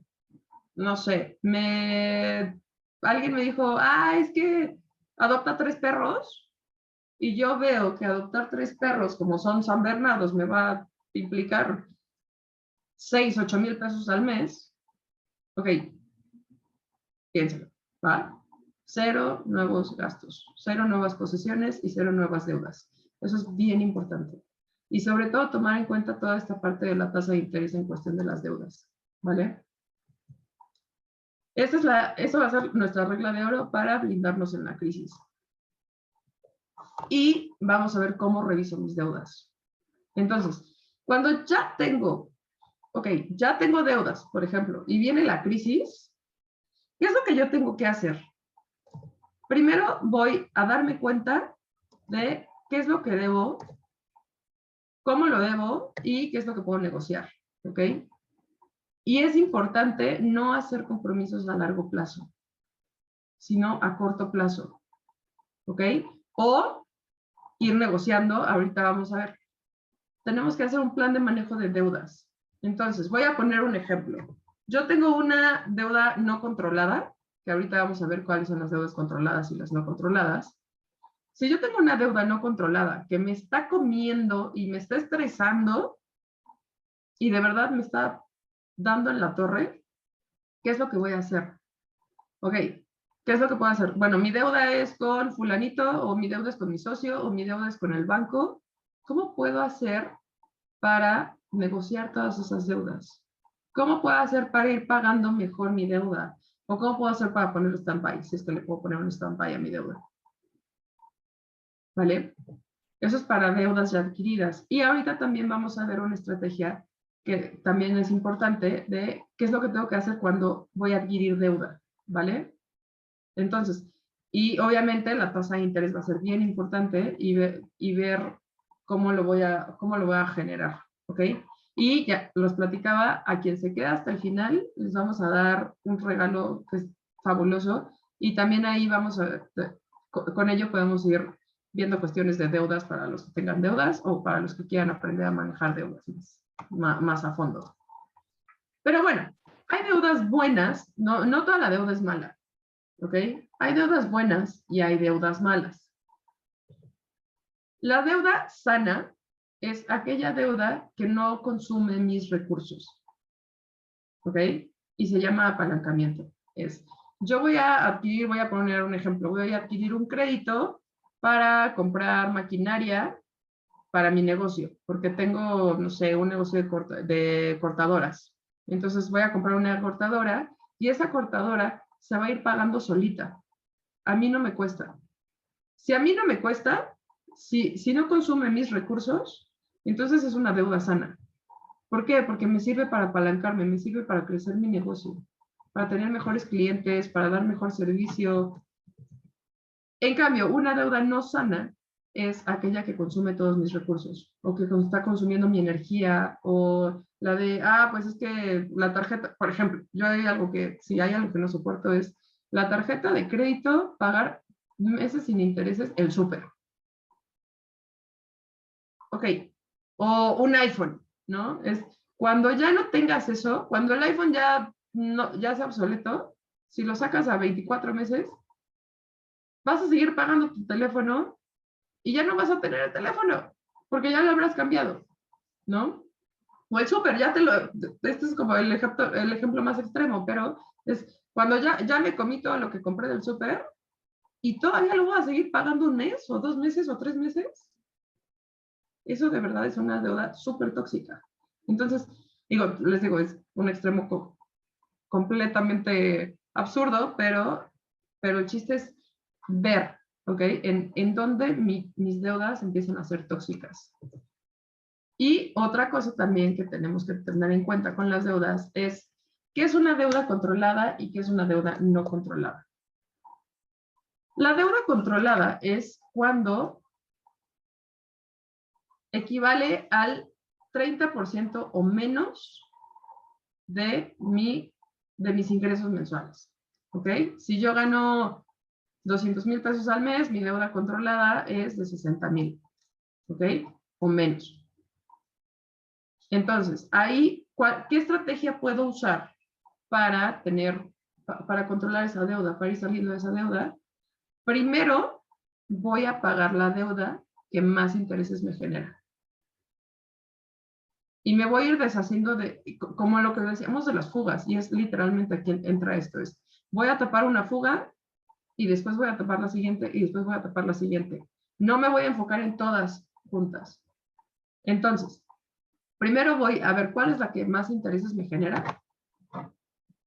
no sé, alguien me dijo, es que adopta 3 perros, y yo veo que adoptar 3 perros, como son San Bernardos, me va a implicar 6, 8 mil pesos al mes, ok, piénselo, ¿va? 0 nuevos gastos, 0 nuevas posesiones y 0 nuevas deudas. Eso es bien importante. Y sobre todo tomar en cuenta toda esta parte de la tasa de interés en cuestión de las deudas, ¿vale? Eso va a ser nuestra regla de oro para blindarnos en la crisis. Y vamos a ver cómo reviso mis deudas. Entonces, cuando ya tengo deudas, por ejemplo, y viene la crisis, ¿qué es lo que yo tengo que hacer? Primero voy a darme cuenta de qué es lo que debo, cómo lo debo y qué es lo que puedo negociar, ¿ok? Y es importante no hacer compromisos a largo plazo, sino a corto plazo, ¿ok? O ir negociando, ahorita vamos a ver. Tenemos que hacer un plan de manejo de deudas. Entonces, voy a poner un ejemplo. Yo tengo una deuda no controlada, que ahorita vamos a ver cuáles son las deudas controladas y las no controladas. Si yo tengo una deuda no controlada que me está comiendo y me está estresando, y de verdad me está dando en la torre, ¿qué es lo que voy a hacer? Ok, ¿qué es lo que puedo hacer? Bueno, mi deuda es con fulanito, o mi deuda es con mi socio, o mi deuda es con el banco. ¿Cómo puedo hacer para negociar todas esas deudas? ¿Cómo puedo hacer para ir pagando mejor mi deuda? ¿O cómo puedo hacer para poner stand-by? Si es que le puedo poner un stand-by a mi deuda. ¿Vale? Eso es para deudas ya adquiridas. Y ahorita también vamos a ver una estrategia que también es importante de qué es lo que tengo que hacer cuando voy a adquirir deuda. ¿Vale? Entonces, y obviamente la tasa de interés va a ser bien importante y ver cómo lo voy a generar. ¿Ok? Y ya los platicaba, a quien se queda hasta el final, les vamos a dar un regalo que es fabuloso. Y también ahí vamos a, con ello podemos ir viendo cuestiones de deudas para los que tengan deudas o para los que quieran aprender a manejar deudas más a fondo. Pero bueno, hay deudas buenas, no toda la deuda es mala, ¿ok? Hay deudas buenas y hay deudas malas. La deuda sana es aquella deuda que no consume mis recursos, ¿ok? Y se llama apalancamiento. Yo voy a poner un ejemplo, voy a adquirir un crédito para comprar maquinaria para mi negocio, porque tengo, no sé, un negocio de cortadoras. Entonces voy a comprar una cortadora y esa cortadora se va a ir pagando solita. A mí no me cuesta. Si a mí no me cuesta, si no consume mis recursos, entonces es una deuda sana. ¿Por qué? Porque me sirve para apalancarme, me sirve para crecer mi negocio, para tener mejores clientes, para dar mejor servicio. En cambio, una deuda no sana es aquella que consume todos mis recursos o que está consumiendo mi energía o la de, pues es que la tarjeta, por ejemplo, si hay algo que no soporto es la tarjeta de crédito, pagar meses sin intereses, el súper. Ok, o un iPhone, ¿no? Es cuando ya no tengas eso, cuando el iPhone ya sea obsoleto, si lo sacas a 24 meses, vas a seguir pagando tu teléfono y ya no vas a tener el teléfono, porque ya lo habrás cambiado, ¿no? O el súper, este es como el ejemplo más extremo, pero es cuando ya me comí todo lo que compré del súper y todavía lo voy a seguir pagando un mes, o 2 meses, o 3 meses. Eso de verdad es una deuda súper tóxica. Entonces, les digo, es un extremo completamente absurdo, pero el chiste es ver, ¿ok? En dónde mis deudas empiezan a ser tóxicas. Y otra cosa también que tenemos que tener en cuenta con las deudas es qué es una deuda controlada y qué es una deuda no controlada. La deuda controlada es cuando equivale al 30% o menos de mis ingresos mensuales. ¿Ok? Si yo gano 200,000 pesos al mes, mi deuda controlada es de 60,000. ¿Ok? O menos. Entonces, ahí, ¿qué estrategia puedo usar para controlar esa deuda, para ir saliendo de esa deuda? Primero, voy a pagar la deuda que más intereses me genera. Y me voy a ir deshaciendo como lo que decíamos de las fugas, y es literalmente aquí entra esto, voy a tapar una fuga, y después voy a tapar la siguiente, y después voy a tapar la siguiente. No me voy a enfocar en todas juntas. Entonces, primero voy a ver cuál es la que más intereses me genera,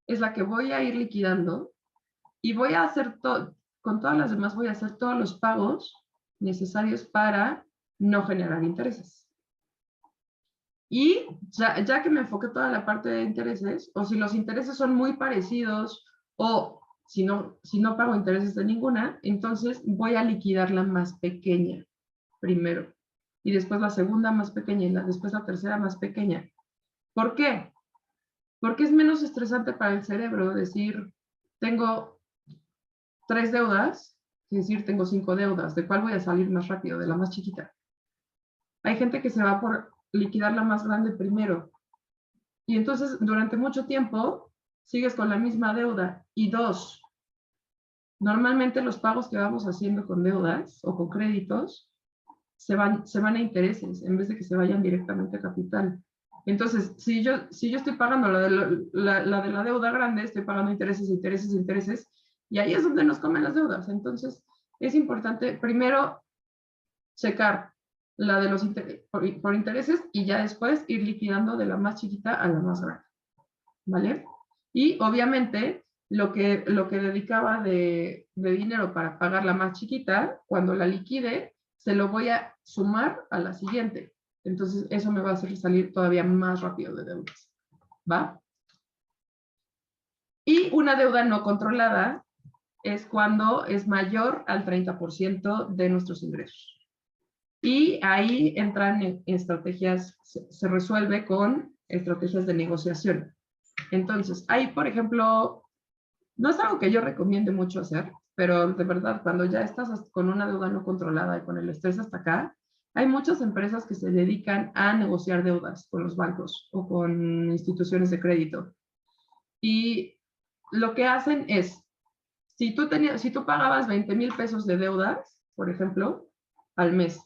es la que voy a ir liquidando, y voy a hacer con todas las demás voy a hacer todos los pagos necesarios para no generar intereses. Y ya que me enfoqué toda la parte de intereses, o si los intereses son muy parecidos, o si no pago intereses de ninguna, entonces voy a liquidar la más pequeña primero, y después la segunda más pequeña, y después la tercera más pequeña. ¿Por qué? Porque es menos estresante para el cerebro decir, tengo 3 deudas, es decir, tengo 5 deudas, ¿de cuál voy a salir más rápido? De la más chiquita. Hay gente que se va por liquidar la más grande primero. Y entonces, durante mucho tiempo, sigues con la misma deuda. Y 2, normalmente los pagos que vamos haciendo con deudas o con créditos se van a intereses en vez de que se vayan directamente a capital. Entonces, si yo estoy pagando la de la deuda grande, estoy pagando intereses, intereses, intereses, y ahí es donde nos comen las deudas. Entonces, es importante primero checar la de los por intereses y ya después ir liquidando de la más chiquita a la más grande, ¿vale? Y obviamente lo que dedicaba de dinero para pagar la más chiquita, cuando la liquide, se lo voy a sumar a la siguiente. Entonces eso me va a hacer salir todavía más rápido de deudas, ¿va? Y una deuda no controlada es cuando es mayor al 30% de nuestros ingresos. Y ahí entran en estrategias, se resuelve con estrategias de negociación. Entonces, hay, por ejemplo, no es algo que yo recomiende mucho hacer, pero de verdad, cuando ya estás con una deuda no controlada y con el estrés hasta acá, hay muchas empresas que se dedican a negociar deudas con los bancos o con instituciones de crédito. Y lo que hacen es, si tú pagabas 20,000 pesos de deudas, por ejemplo, al mes,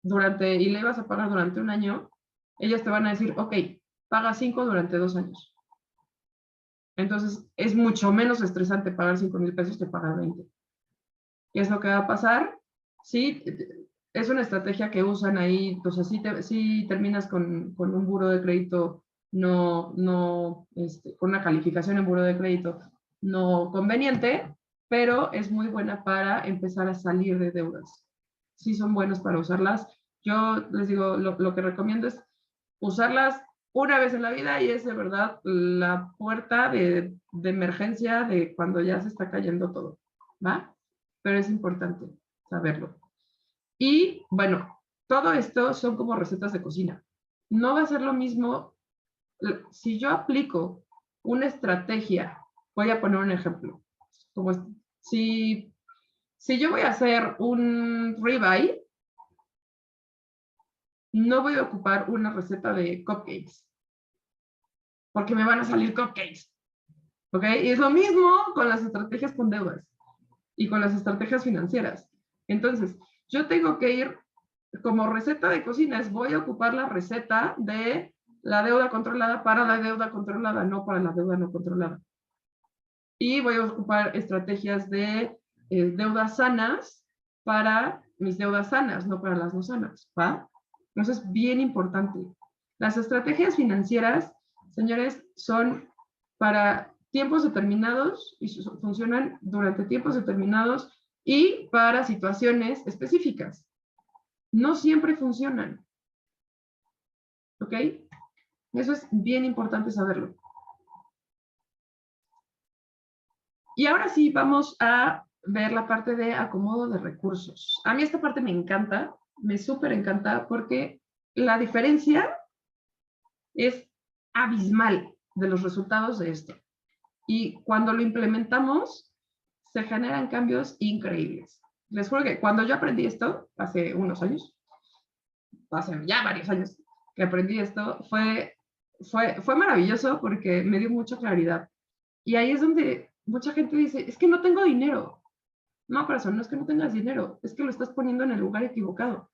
y le ibas a pagar durante un año, ellos te van a decir, ok, paga 5 durante 2 años. Entonces, es mucho menos estresante pagar 5,000 pesos que pagar 20. ¿Qué es lo que va a pasar? Sí, es una estrategia que usan ahí, entonces sí terminas con un buro de crédito con una calificación en buro de crédito no conveniente, pero es muy buena para empezar a salir de deudas. Sí son buenos para usarlas. Yo les digo, lo que recomiendo es usarlas una vez en la vida y es de verdad la puerta de emergencia de cuando ya se está cayendo todo, ¿va? Pero es importante saberlo. Y bueno, todo esto son como recetas de cocina. No va a ser lo mismo si yo aplico una estrategia. Voy a poner un ejemplo. Como si yo voy a hacer un ribeye, no voy a ocupar una receta de cupcakes, porque me van a salir cupcakes, ¿ok? Y es lo mismo con las estrategias con deudas y con las estrategias financieras. Entonces, yo tengo que ir como receta de cocina, voy a ocupar la receta de la deuda controlada para la deuda controlada, no para la deuda no controlada. Y voy a ocupar estrategias de deudas sanas para mis deudas sanas, no para las no sanas, ¿va? Eso es bien importante. Las estrategias financieras, señores, son para tiempos determinados y funcionan durante tiempos determinados y para situaciones específicas. No siempre funcionan. ¿Ok? Eso es bien importante saberlo. Y ahora sí, vamos a ver la parte de acomodo de recursos. A mí esta parte me encanta, me súper encanta, porque la diferencia es abismal de los resultados de esto. Y cuando lo implementamos, se generan cambios increíbles. Les juro que cuando yo aprendí esto, hace unos años, hace ya varios años que aprendí esto, fue maravilloso porque me dio mucha claridad. Y ahí es donde mucha gente dice, es que no tengo dinero. No, corazón, no es que no tengas dinero, es que lo estás poniendo en el lugar equivocado.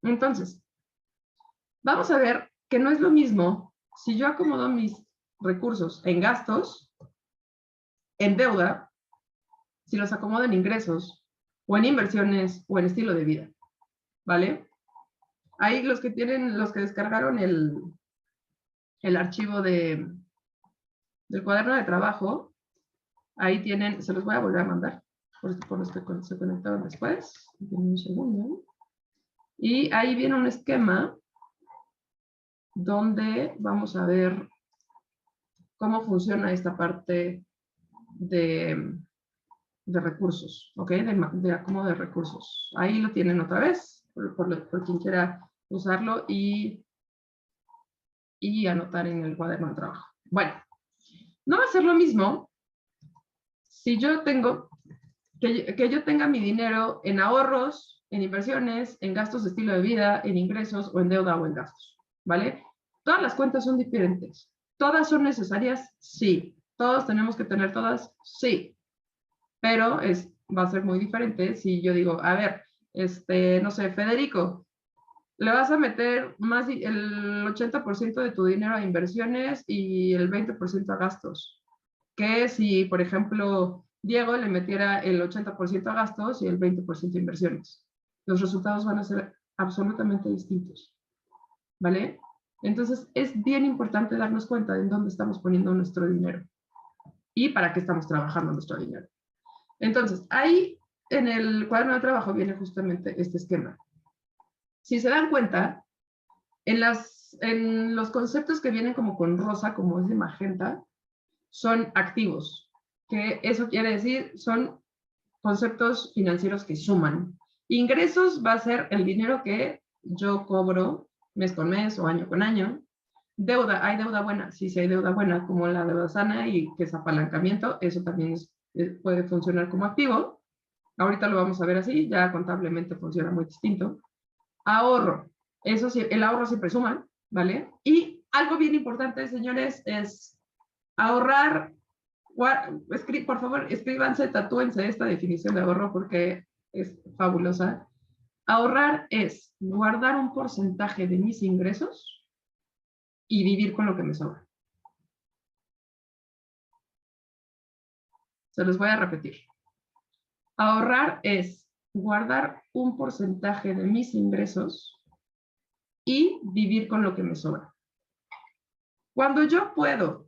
Entonces, vamos a ver que no es lo mismo si yo acomodo mis recursos en gastos, en deuda, si los acomodo en ingresos, o en inversiones, o en estilo de vida. ¿Vale? Ahí los que descargaron el archivo del cuaderno de trabajo, ahí tienen, se los voy a volver a mandar, por los que se conectaron después. Un segundo. Y ahí viene un esquema donde vamos a ver cómo funciona esta parte de recursos, ¿ok? De acomodo de recursos. Ahí lo tienen otra vez, por quien quiera usarlo y anotar en el cuaderno de trabajo. Bueno, no va a ser lo mismo si yo tengo, que yo tenga mi dinero en ahorros, en inversiones, en gastos de estilo de vida, en ingresos o en deuda o en gastos, ¿vale? Todas las cuentas son diferentes. ¿Todas son necesarias? Sí. ¿Todos tenemos que tener todas? Sí. Pero va a ser muy diferente si yo digo, a ver, no sé, Federico, le vas a meter más el 80% de tu dinero a inversiones y el 20% a gastos. Que si, por ejemplo, Diego le metiera el 80% a gastos y el 20% a inversiones. Los resultados van a ser absolutamente distintos. ¿Vale? Entonces, es bien importante darnos cuenta de en dónde estamos poniendo nuestro dinero y para qué estamos trabajando nuestro dinero. Entonces, ahí en el cuaderno de trabajo viene justamente este esquema. Si se dan cuenta, en los conceptos que vienen como con rosa, como es de magenta, son activos, que eso quiere decir son conceptos financieros que suman. Ingresos va a ser el dinero que yo cobro mes con mes o año con año. Deuda, ¿hay deuda buena? Sí, sí hay deuda buena, como la deuda sana y que es apalancamiento, eso también puede funcionar como activo. Ahorita lo vamos a ver así, ya contablemente funciona muy distinto. Ahorro, eso sí, el ahorro siempre suma, ¿vale? Y algo bien importante, señores, es ahorrar. Por favor, escríbanse, tatúense esta definición de ahorro porque es fabulosa. Ahorrar es guardar un porcentaje de mis ingresos y vivir con lo que me sobra. Se los voy a repetir. Ahorrar es guardar un porcentaje de mis ingresos y vivir con lo que me sobra. Cuando yo puedo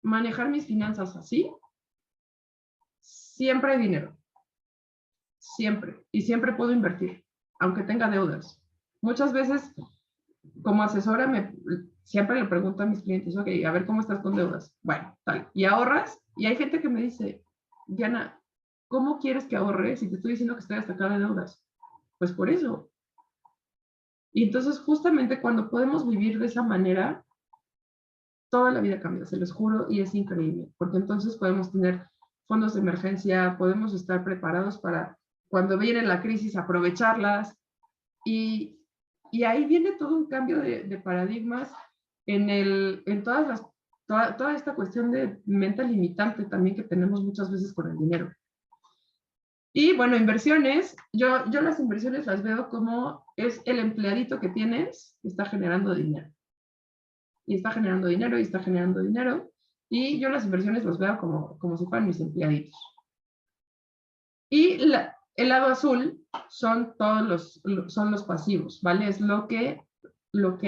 manejar mis finanzas así, siempre hay dinero. Siempre. Y siempre puedo invertir, aunque tenga deudas. Muchas veces, como asesora, siempre le pregunto a mis clientes, ok, a ver cómo estás con deudas. Bueno, tal. ¿Y ahorras? Y hay gente que me dice, Diana, ¿cómo quieres que ahorre si te estoy diciendo que estoy hasta acá de deudas? Pues por eso. Y entonces, justamente cuando podemos vivir de esa manera, toda la vida cambia, se los juro, y es increíble, porque entonces podemos tener fondos de emergencia, podemos estar preparados para cuando viene la crisis aprovecharlas, y ahí viene todo un cambio de paradigmas en toda esta cuestión de mente limitante también que tenemos muchas veces con el dinero. Y bueno, inversiones, yo las inversiones las veo como es el empleadito que tienes que está generando dinero. Y está generando dinero, y está generando dinero. Y yo las inversiones los veo como si fueran mis empleaditos. Y el lado azul son son los pasivos, ¿vale? Es lo que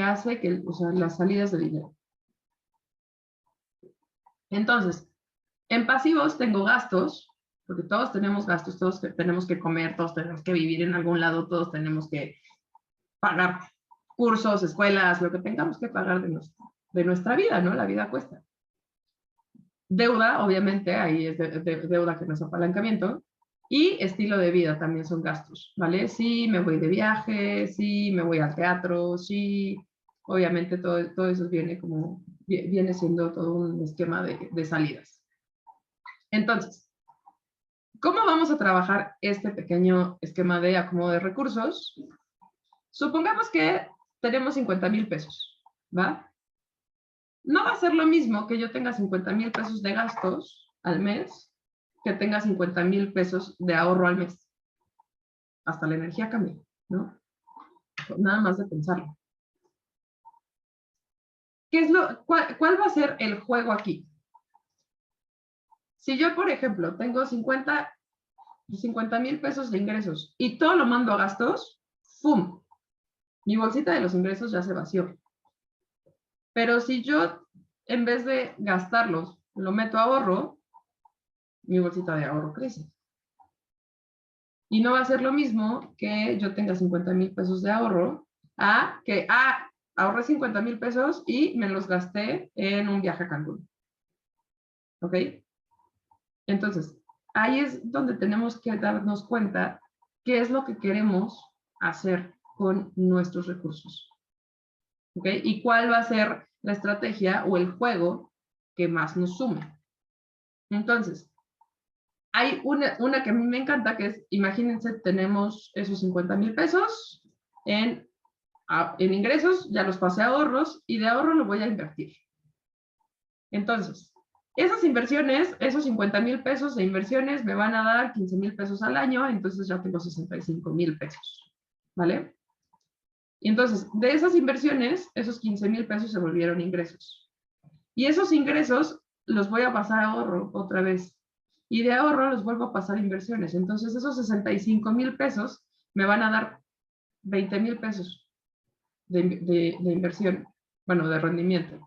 hace que, o sea, las salidas de dinero. Entonces, en pasivos tengo gastos, porque todos tenemos gastos, todos tenemos que comer, todos tenemos que vivir en algún lado, todos tenemos que pagar cursos, escuelas, lo que tengamos que pagar de nuestra vida, ¿no? La vida cuesta. Deuda, obviamente, ahí es deuda que no es apalancamiento. Y estilo de vida también son gastos, ¿vale? Sí, me voy de viaje, sí, me voy al teatro, sí, obviamente todo eso viene siendo todo un esquema de salidas. Entonces, ¿cómo vamos a trabajar este pequeño esquema de acomodo de recursos? Supongamos que tenemos 50,000 pesos, ¿va? No va a ser lo mismo que yo tenga 50,000 pesos de gastos al mes que tenga 50,000 pesos de ahorro al mes. Hasta la energía cambia, ¿no? Nada más de pensarlo. ¿Cuál va a ser el juego aquí? Si yo, por ejemplo, tengo 50,000 pesos de ingresos y todo lo mando a gastos, ¡fum! Mi bolsita de los ingresos ya se vació. Pero si yo, en vez de gastarlos, lo meto a ahorro, mi bolsita de ahorro crece. Y no va a ser lo mismo que yo tenga 50,000 pesos de ahorro a que, ahorré 50,000 pesos y me los gasté en un viaje a Cancún. ¿Ok? Entonces, ahí es donde tenemos que darnos cuenta qué es lo que queremos hacer con nuestros recursos. ¿Ok? Y cuál va a ser la estrategia o el juego que más nos sume. Entonces, hay una que a mí me encanta, que es, imagínense, tenemos esos 50,000 pesos en ingresos, ya los pasé a ahorros, y de ahorro lo voy a invertir. Entonces, esas inversiones, esos 50,000 pesos de inversiones me van a dar 15,000 pesos al año, entonces ya tengo 65,000 pesos. ¿vale? Y entonces, de esas inversiones, esos 15,000 pesos se volvieron ingresos. Y esos ingresos los voy a pasar a ahorro otra vez. Y de ahorro los vuelvo a pasar a inversiones. Entonces, esos 65,000 pesos me van a dar 20,000 pesos de inversión, bueno, de rendimiento.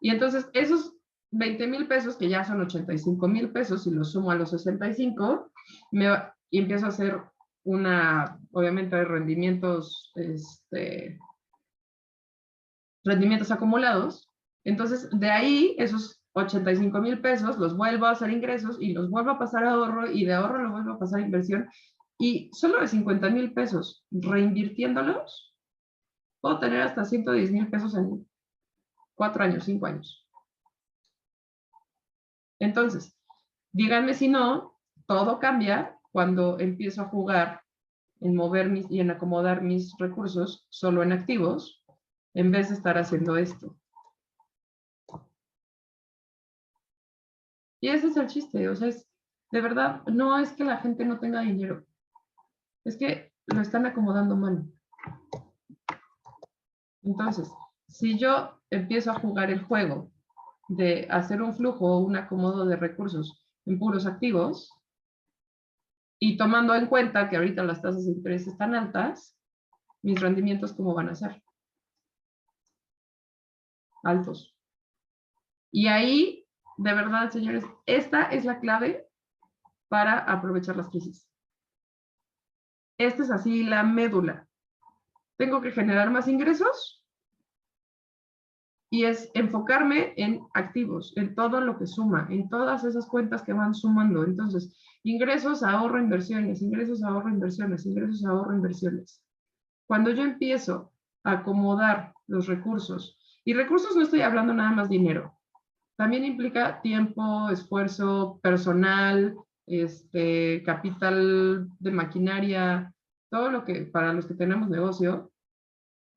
Y entonces, esos 20,000 pesos, que ya son 85,000 pesos, y los sumo a los 65, y empiezo a hacer obviamente, rendimientos, rendimientos acumulados. Entonces, de ahí, esos 85,000 pesos los vuelvo a hacer ingresos y los vuelvo a pasar a ahorro, y de ahorro los vuelvo a pasar a inversión. Y solo de 50,000 pesos, reinvirtiéndolos, puedo tener hasta 110,000 pesos en 4 años, 5 años. Entonces, díganme si no, todo cambia cuando empiezo a jugar en mover y en acomodar mis recursos solo en activos, en vez de estar haciendo esto. Y ese es el chiste, o sea, de verdad, no es que la gente no tenga dinero, es que lo están acomodando mal. Entonces, si yo empiezo a jugar el juego de hacer un flujo o un acomodo de recursos en puros activos, y tomando en cuenta que ahorita las tasas de interés están altas, mis rendimientos, ¿cómo van a ser? Altos. Y ahí, de verdad, señores, esta es la clave para aprovechar las crisis. Esta es así la médula. Tengo que generar más ingresos y es enfocarme en activos, en todo lo que suma, en todas esas cuentas que van sumando. Entonces, ingresos, ahorro, inversiones, ingresos, ahorro, inversiones, ingresos, ahorro, inversiones. Cuando yo empiezo a acomodar los recursos, y recursos no estoy hablando nada más dinero, también implica tiempo, esfuerzo, personal, capital de maquinaria, todo lo que para los que tenemos negocio.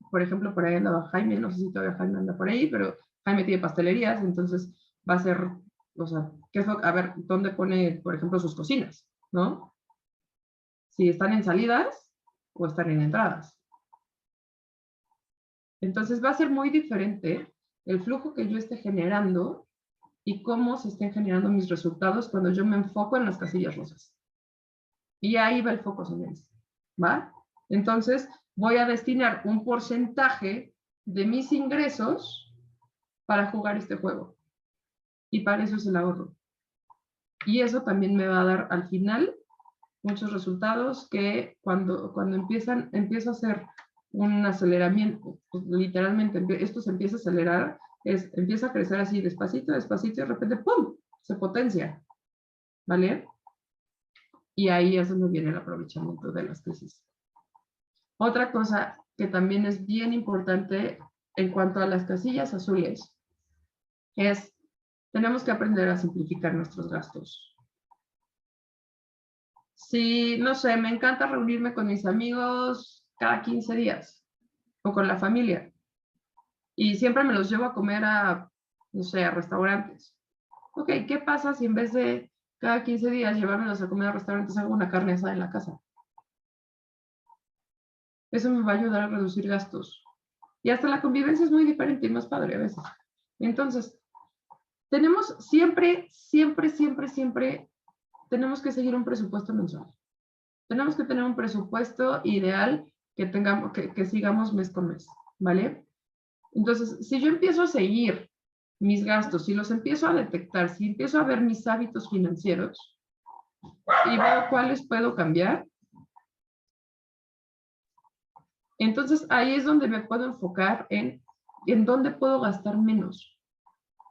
Por ejemplo, por ahí andaba Jaime, no sé si todavía Jaime anda por ahí, pero Jaime tiene pastelerías, entonces va a ser, o sea, a ver, ¿dónde pone, por ejemplo, sus cocinas, ¿no? Si están en salidas o están en entradas. Entonces va a ser muy diferente el flujo que yo esté generando y cómo se estén generando mis resultados cuando yo me enfoco en las casillas rosas. Y ahí va el foco, señores, ¿va? Entonces, voy a destinar un porcentaje de mis ingresos para jugar este juego. Y para eso es el ahorro. Y eso también me va a dar al final muchos resultados que cuando empiezo a hacer un aceleramiento, pues, literalmente esto se empieza a acelerar, empieza a crecer así despacito, despacito, y de repente ¡pum!, se potencia, ¿vale? Y ahí es donde viene el aprovechamiento de las crisis. Otra cosa que también es bien importante en cuanto a las casillas azules es, tenemos que aprender a simplificar nuestros gastos. Si, no sé, me encanta reunirme con mis amigos cada 15 días o con la familia y siempre me los llevo a comer a, no sé, a restaurantes. Ok, ¿qué pasa si en vez de cada 15 días llevármelos a comer a restaurantes hago una carne asada en la casa? Eso me va a ayudar a reducir gastos. Y hasta la convivencia es muy diferente y más padre a veces. Entonces, tenemos siempre, tenemos que seguir un presupuesto mensual. Tenemos que tener un presupuesto ideal que sigamos mes con mes, ¿vale? Entonces, si yo empiezo a seguir mis gastos, si los empiezo a detectar, si empiezo a ver mis hábitos financieros y veo cuáles puedo cambiar, entonces ahí es donde me puedo enfocar en dónde puedo gastar menos.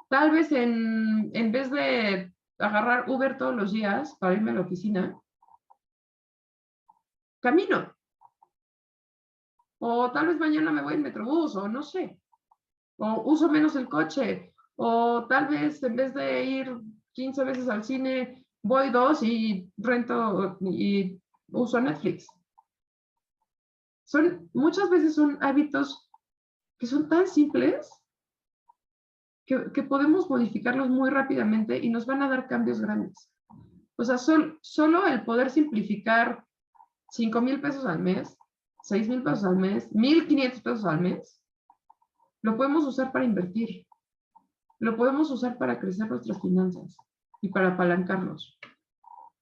Tal vez en vez de agarrar Uber todos los días para irme a la oficina, camino. O tal vez mañana me voy en Metrobús, o no sé. O uso menos el coche. O tal vez en vez de ir 15 veces al cine, voy 2 y rento y uso Netflix. Muchas veces son hábitos que son tan simples que podemos modificarlos muy rápidamente y nos van a dar cambios grandes. O sea, solo el poder simplificar 5,000 pesos al mes, 6,000 pesos al mes, 1,500 pesos al mes, lo podemos usar para invertir. Lo podemos usar para crecer nuestras finanzas y para apalancarnos.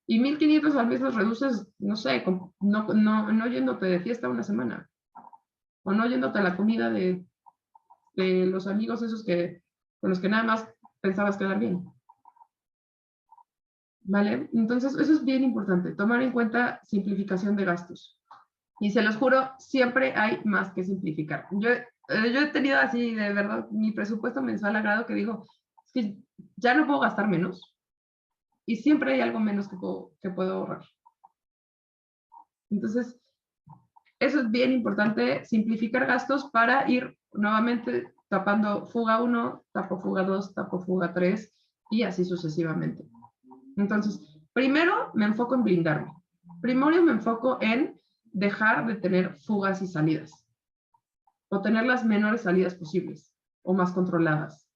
Y 1,500 al mes los reduces, no sé, no yéndote de fiesta una semana. O no yéndote a la comida de los amigos esos con los que nada más pensabas quedar bien. ¿Vale? Entonces, eso es bien importante, tomar en cuenta simplificación de gastos. Y se los juro, siempre hay más que simplificar. Yo he tenido así, de verdad, mi presupuesto mensual a grado que digo, es que ya no puedo gastar menos. Y siempre hay algo menos que puedo ahorrar. Entonces, eso es bien importante, simplificar gastos para ir nuevamente tapando fuga 1, tapo fuga 2, tapo fuga 3 y así sucesivamente. Entonces, primero me enfoco en blindarme. Primero me enfoco en dejar de tener fugas y salidas. O tener las menores salidas posibles. O más controladas.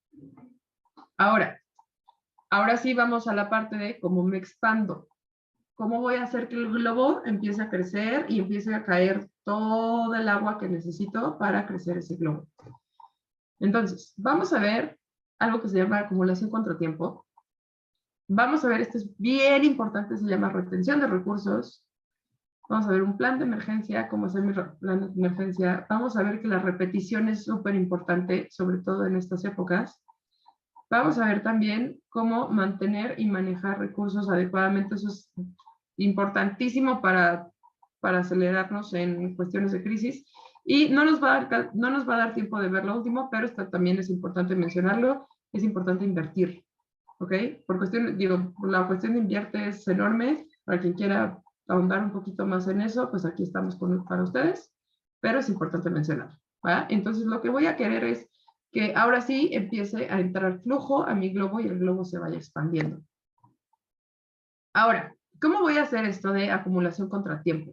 Ahora sí vamos a la parte de cómo me expando. ¿Cómo voy a hacer que el globo empiece a crecer y empiece a caer todo el agua que necesito para crecer ese globo? Entonces, vamos a ver algo que se llama acumulación contratiempo. Vamos a ver, esto es bien importante, se llama retención de recursos. Vamos a ver un plan de emergencia, cómo hacer mi plan de emergencia. Vamos a ver que la repetición es súper importante, sobre todo en estas épocas. Vamos a ver también cómo mantener y manejar recursos adecuadamente. Eso es importantísimo para acelerarnos en cuestiones de crisis. Y no nos va a dar tiempo de ver lo último, pero esto también es importante mencionarlo. Es importante invertir. ¿Ok? La cuestión de invierte es enorme. Para quien quiera ahondar un poquito más en eso, pues aquí estamos para ustedes. Pero es importante mencionar. ¿Va? Entonces, lo que voy a querer es que ahora sí empiece a entrar flujo a mi globo y el globo se vaya expandiendo. Ahora, ¿cómo voy a hacer esto de acumulación contratiempo?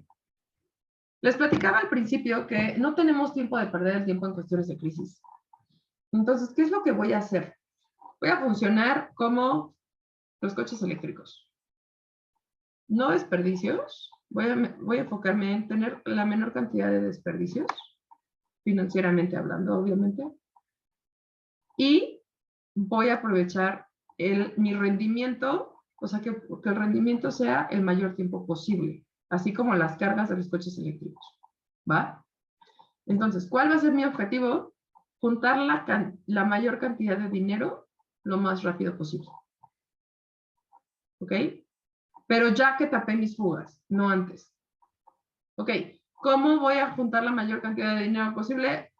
Les platicaba al principio que no tenemos tiempo de perder el tiempo en cuestiones de crisis. Entonces, ¿qué es lo que voy a hacer? Voy a funcionar como los coches eléctricos. No desperdicios. Voy a enfocarme en tener la menor cantidad de desperdicios, financieramente hablando, obviamente. Y voy a aprovechar mi rendimiento, o sea, que el rendimiento sea el mayor tiempo posible, así como las cargas de los coches eléctricos. ¿Va? Entonces, ¿cuál va a ser mi objetivo? Juntar la mayor cantidad de dinero lo más rápido posible. ¿Ok? Pero ya que tapé mis fugas, no antes. ¿Ok? ¿Cómo voy a juntar la mayor cantidad de dinero posible?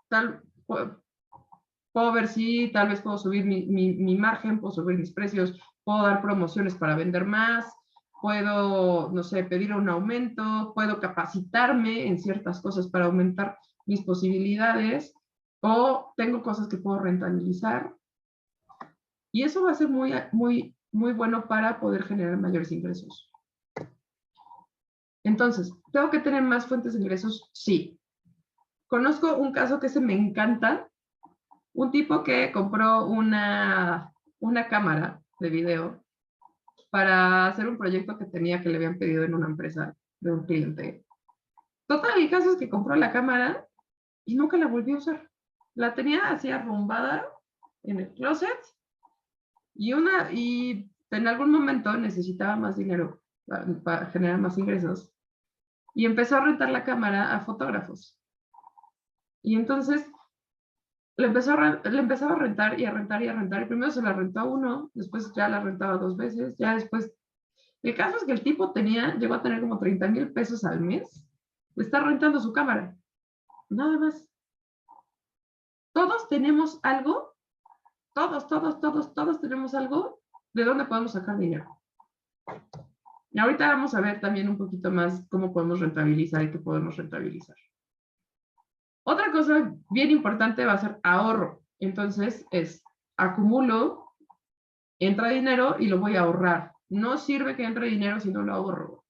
Puedo ver si tal vez puedo subir mi margen, puedo subir mis precios, puedo dar promociones para vender más, puedo, no sé, pedir un aumento, puedo capacitarme en ciertas cosas para aumentar mis posibilidades, o tengo cosas que puedo rentabilizar. Y eso va a ser muy bueno para poder generar mayores ingresos. Entonces, ¿tengo que tener más fuentes de ingresos? Sí. Conozco un caso que me encanta. Un tipo que compró una cámara de video para hacer un proyecto que le habían pedido en una empresa de un cliente. Total, el caso es que compró la cámara y nunca la volvió a usar. La tenía así arrumbada en el closet y en algún momento necesitaba más dinero para generar más ingresos y empezó a rentar la cámara a fotógrafos. Y entonces le empezaba a rentar y a rentar y a rentar. Y primero se la rentó a uno, después ya la rentaba 2 veces, ya después. El caso es que el tipo llegó a tener como 30,000 pesos al mes de estar rentando su cámara. Nada más. Todos tenemos algo, todos tenemos algo de dónde podemos sacar dinero. Y ahorita vamos a ver también un poquito más cómo podemos rentabilizar y qué podemos rentabilizar. Otra cosa bien importante va a ser ahorro. Entonces acumulo, entra dinero y lo voy a ahorrar. No sirve que entre dinero si no lo ahorro.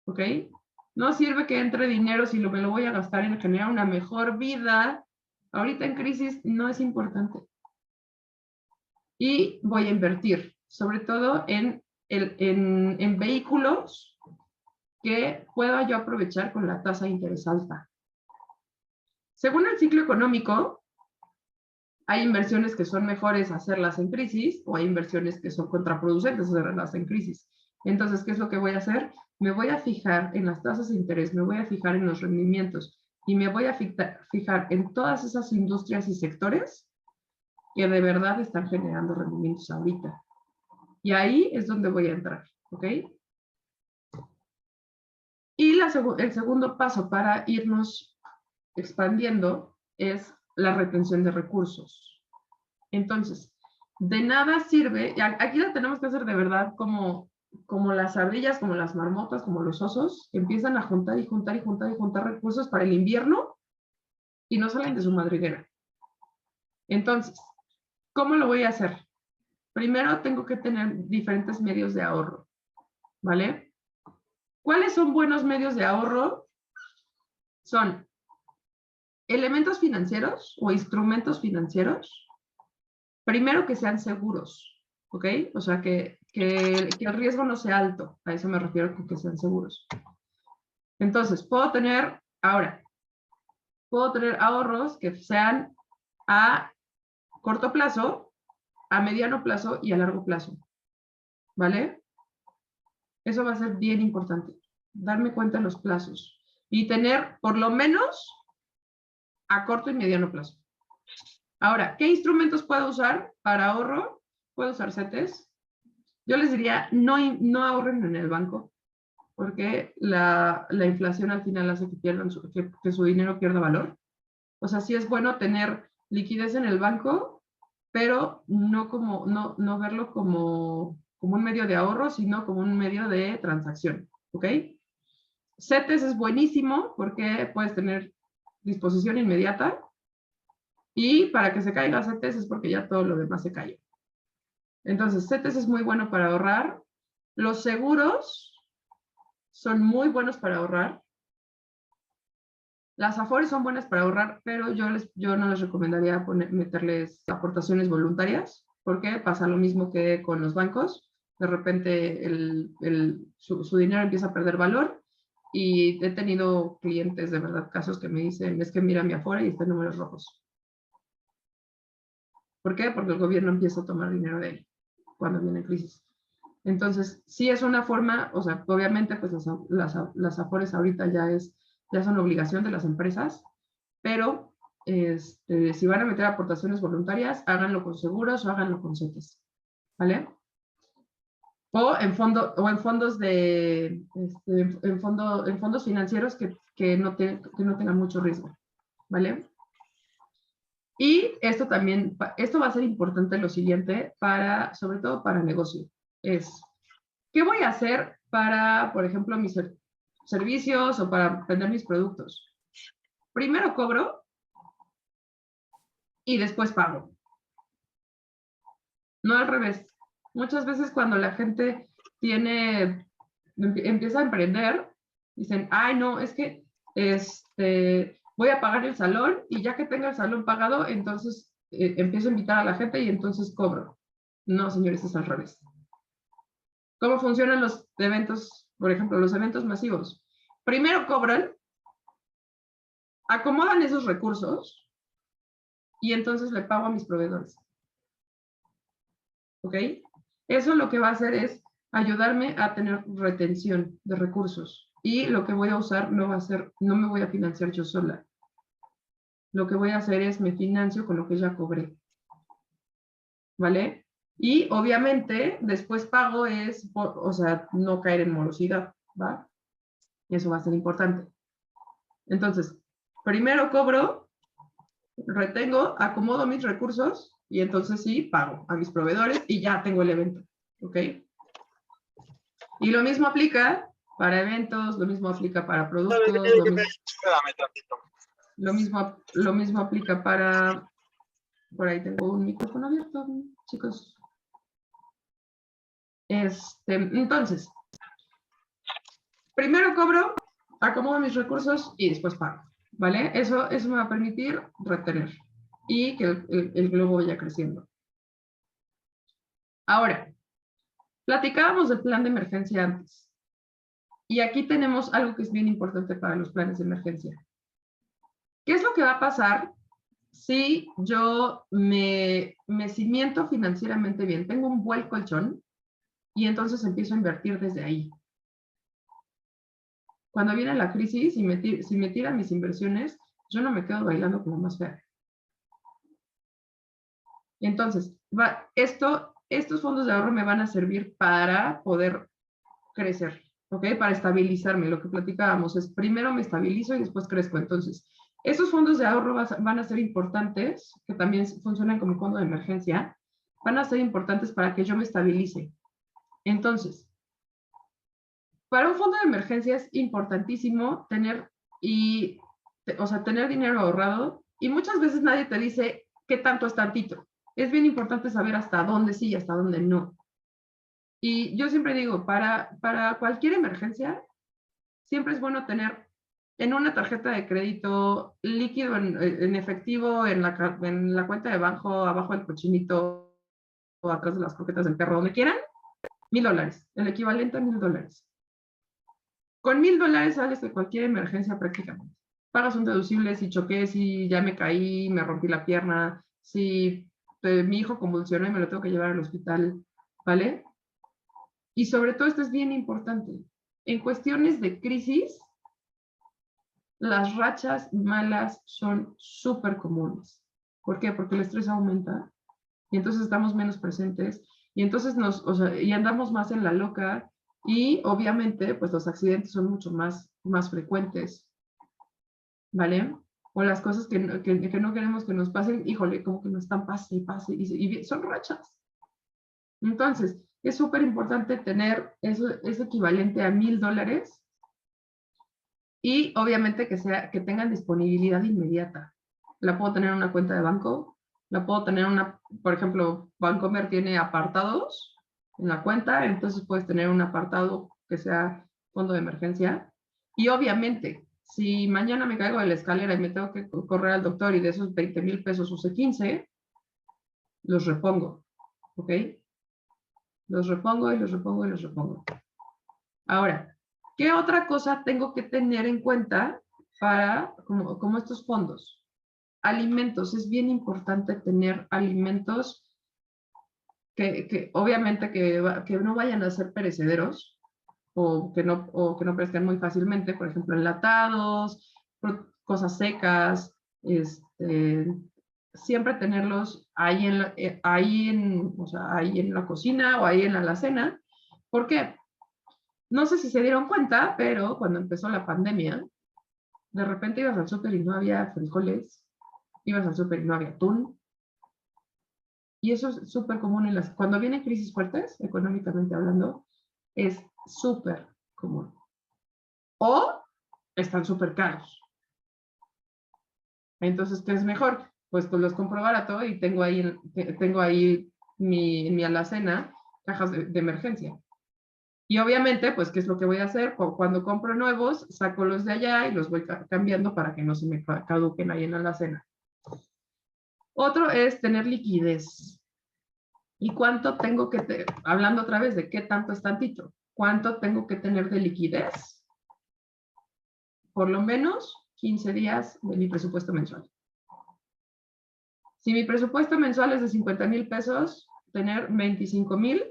¿Ok? No sirve que entre dinero si me lo voy a gastar en generar una mejor vida. Ahorita en crisis no es importante. Y voy a invertir, sobre todo en vehículos que pueda yo aprovechar con la tasa de interés alta. Según el ciclo económico, hay inversiones que son mejores hacerlas en crisis o hay inversiones que son contraproducentes hacerlas en crisis. Entonces, ¿qué es lo que voy a hacer? Me voy a fijar en las tasas de interés, me voy a fijar en los rendimientos y me voy a fijar en todas esas industrias y sectores que de verdad están generando rendimientos ahorita. Y ahí es donde voy a entrar, ¿ok? Y el segundo paso para irnos expandiendo es la retención de recursos. Entonces, de nada sirve, y aquí la tenemos que hacer de verdad como las ardillas, como las marmotas, como los osos, que empiezan a juntar y juntar y juntar y juntar recursos para el invierno y no salen de su madriguera. Entonces, ¿cómo lo voy a hacer? Primero tengo que tener diferentes medios de ahorro, ¿vale? ¿Cuáles son buenos medios de ahorro? Son elementos financieros o instrumentos financieros, primero que sean seguros, ¿ok? O sea, que el riesgo no sea alto, a eso me refiero con que sean seguros. Entonces, puedo tener ahorros que sean a corto plazo, a mediano plazo y a largo plazo, ¿vale? Eso va a ser bien importante, darme cuenta de los plazos y tener por lo menos a corto y mediano plazo. Ahora, ¿qué instrumentos puedo usar para ahorro? Puedo usar CETES. Yo les diría, no ahorren en el banco, porque la inflación al final hace que pierdan que su dinero pierda valor. O sea, sí es bueno tener liquidez en el banco, pero no verlo como un medio de ahorro, sino como un medio de transacción, ¿ok? CETES es buenísimo porque puedes tener disposición inmediata y para que se caiga CETES es porque ya todo lo demás se cayó. Entonces, CETES es muy bueno para ahorrar. Los seguros son muy buenos para ahorrar. Las AFORES son buenas para ahorrar, pero yo no les recomendaría meterles aportaciones voluntarias, porque pasa lo mismo que con los bancos. De repente su dinero empieza a perder valor y he tenido clientes, de verdad, casos que me dicen, es que mira mi Afore y está en números rojos. ¿Por qué? Porque el gobierno empieza a tomar dinero de él cuando viene crisis. Entonces, sí es una forma, o sea, obviamente, pues las AFORES ahorita ya son obligación de las empresas, pero si van a meter aportaciones voluntarias, háganlo con seguros o háganlo con CETES, ¿vale? O en fondos en fondos financieros que no tengan mucho riesgo, ¿vale? Y esto va a ser importante lo siguiente sobre todo para negocio, es ¿qué voy a hacer para, por ejemplo, mis servicios o para vender mis productos? Primero cobro y después pago. No al revés. Muchas veces cuando la gente empieza a emprender, dicen, ay, no, es que voy a pagar el salón y ya que tenga el salón pagado, entonces empiezo a invitar a la gente y entonces cobro. No, señores, es al revés. ¿Cómo funcionan los eventos, por ejemplo, los eventos masivos? Primero cobran, acomodan esos recursos y entonces le pago a mis proveedores. ¿Ok? Eso lo que va a hacer es ayudarme a tener retención de recursos. Y lo que voy a usar no me voy a financiar yo sola. Lo que voy a hacer es me financio con lo que ya cobré. ¿Vale? Y obviamente después pago o sea, no caer en morosidad, ¿va? Eso va a ser importante. Entonces, primero cobro, retengo, acomodo mis recursos y entonces sí pago a mis proveedores y ya tengo el evento, ¿ok? Y lo mismo aplica para eventos, lo mismo aplica para productos, lo mismo aplica para... Por ahí tengo un micrófono abierto, chicos. Entonces, primero cobro, acomodo mis recursos y después pago, ¿vale? Eso me va a permitir retener y que el globo vaya creciendo. Ahora, platicábamos del plan de emergencia antes. Y aquí tenemos algo que es bien importante para los planes de emergencia. ¿Qué es lo que va a pasar si yo me cimiento financieramente bien? Tengo un buen colchón y entonces empiezo a invertir desde ahí. Cuando viene la crisis y si me tiran mis inversiones, yo no me quedo bailando como más fea. Entonces, estos fondos de ahorro me van a servir para poder crecer, ¿ok? Para estabilizarme. Lo que platicábamos es, primero me estabilizo y después crezco. Entonces, esos fondos de ahorro van a ser importantes, que también funcionan como fondo de emergencia, van a ser importantes para que yo me estabilice. Entonces, para un fondo de emergencia es importantísimo tener dinero ahorrado, y muchas veces nadie te dice qué tanto es tantito. Es bien importante saber hasta dónde sí y hasta dónde no. Y yo siempre digo, para cualquier emergencia, siempre es bueno tener en una tarjeta de crédito líquido, en efectivo, en la cuenta de banco, abajo del cochinito, o atrás de las croquetas del perro, donde quieran, $1,000, el equivalente a $1,000. Con $1,000 sales de cualquier emergencia prácticamente. Pagas un deducible si choqué, si ya me caí, me rompí la pierna, si mi hijo convulsionó y me lo tengo que llevar al hospital, ¿vale? Y sobre todo, esto es bien importante. En cuestiones de crisis, las rachas malas son súper comunes. ¿Por qué? Porque el estrés aumenta y entonces estamos menos presentes y entonces y andamos más en la loca, y obviamente pues los accidentes son mucho más frecuentes, ¿vale? O las cosas que no queremos que nos pasen, híjole, como que nos están pase y pase, y son rachas. Entonces, es súper importante tener ese equivalente a $1,000, y obviamente que tengan disponibilidad inmediata. La puedo tener en una cuenta de banco, la puedo tener por ejemplo, Bancomer tiene apartados en la cuenta, entonces puedes tener un apartado que sea fondo de emergencia. Y obviamente, si mañana me caigo de la escalera y me tengo que correr al doctor y de esos 20,000 pesos use 15, los repongo, ¿ok? Los repongo y los repongo y los repongo. Ahora, ¿qué otra cosa tengo que tener en cuenta para, como estos fondos? Alimentos. Es bien importante tener alimentos que obviamente que no vayan a ser perecederos, o que no perezcan muy fácilmente, por ejemplo, enlatados, cosas secas, siempre tenerlos ahí ahí en la cocina o ahí en la alacena. ¿Por qué? No sé si se dieron cuenta, pero cuando empezó la pandemia, de repente ibas al súper y no había frijoles, ibas al súper y no había atún. Y eso es súper común cuando vienen crisis fuertes, económicamente hablando, es súper común. O están súper caros. Entonces, ¿qué es mejor? Pues los compro barato y tengo ahí en mi alacena cajas de emergencia. Y obviamente, pues, ¿qué es lo que voy a hacer? Cuando compro nuevos, saco los de allá y los voy cambiando para que no se me caduquen ahí en la alacena. Otro es tener liquidez. ¿Y cuánto tengo que hablando otra vez de qué tanto es tantito? ¿Cuánto tengo que tener de liquidez? Por lo menos 15 días de mi presupuesto mensual. Si mi presupuesto mensual es de 50,000 pesos, tener 25,000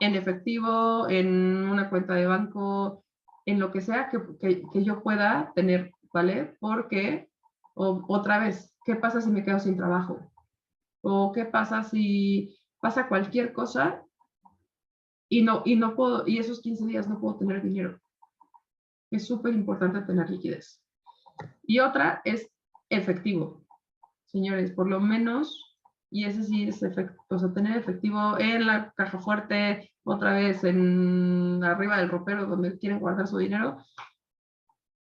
en efectivo, en una cuenta de banco, en lo que sea que yo pueda tener, ¿vale? Porque, otra vez, ¿qué pasa si me quedo sin trabajo? ¿O qué pasa si pasa cualquier cosa y no puedo, y esos 15 días no puedo tener dinero? Es súper importante tener liquidez. Y otra es efectivo. Señores, por lo menos, y ese sí es tener efectivo en la caja fuerte, otra vez arriba del ropero donde quieren guardar su dinero.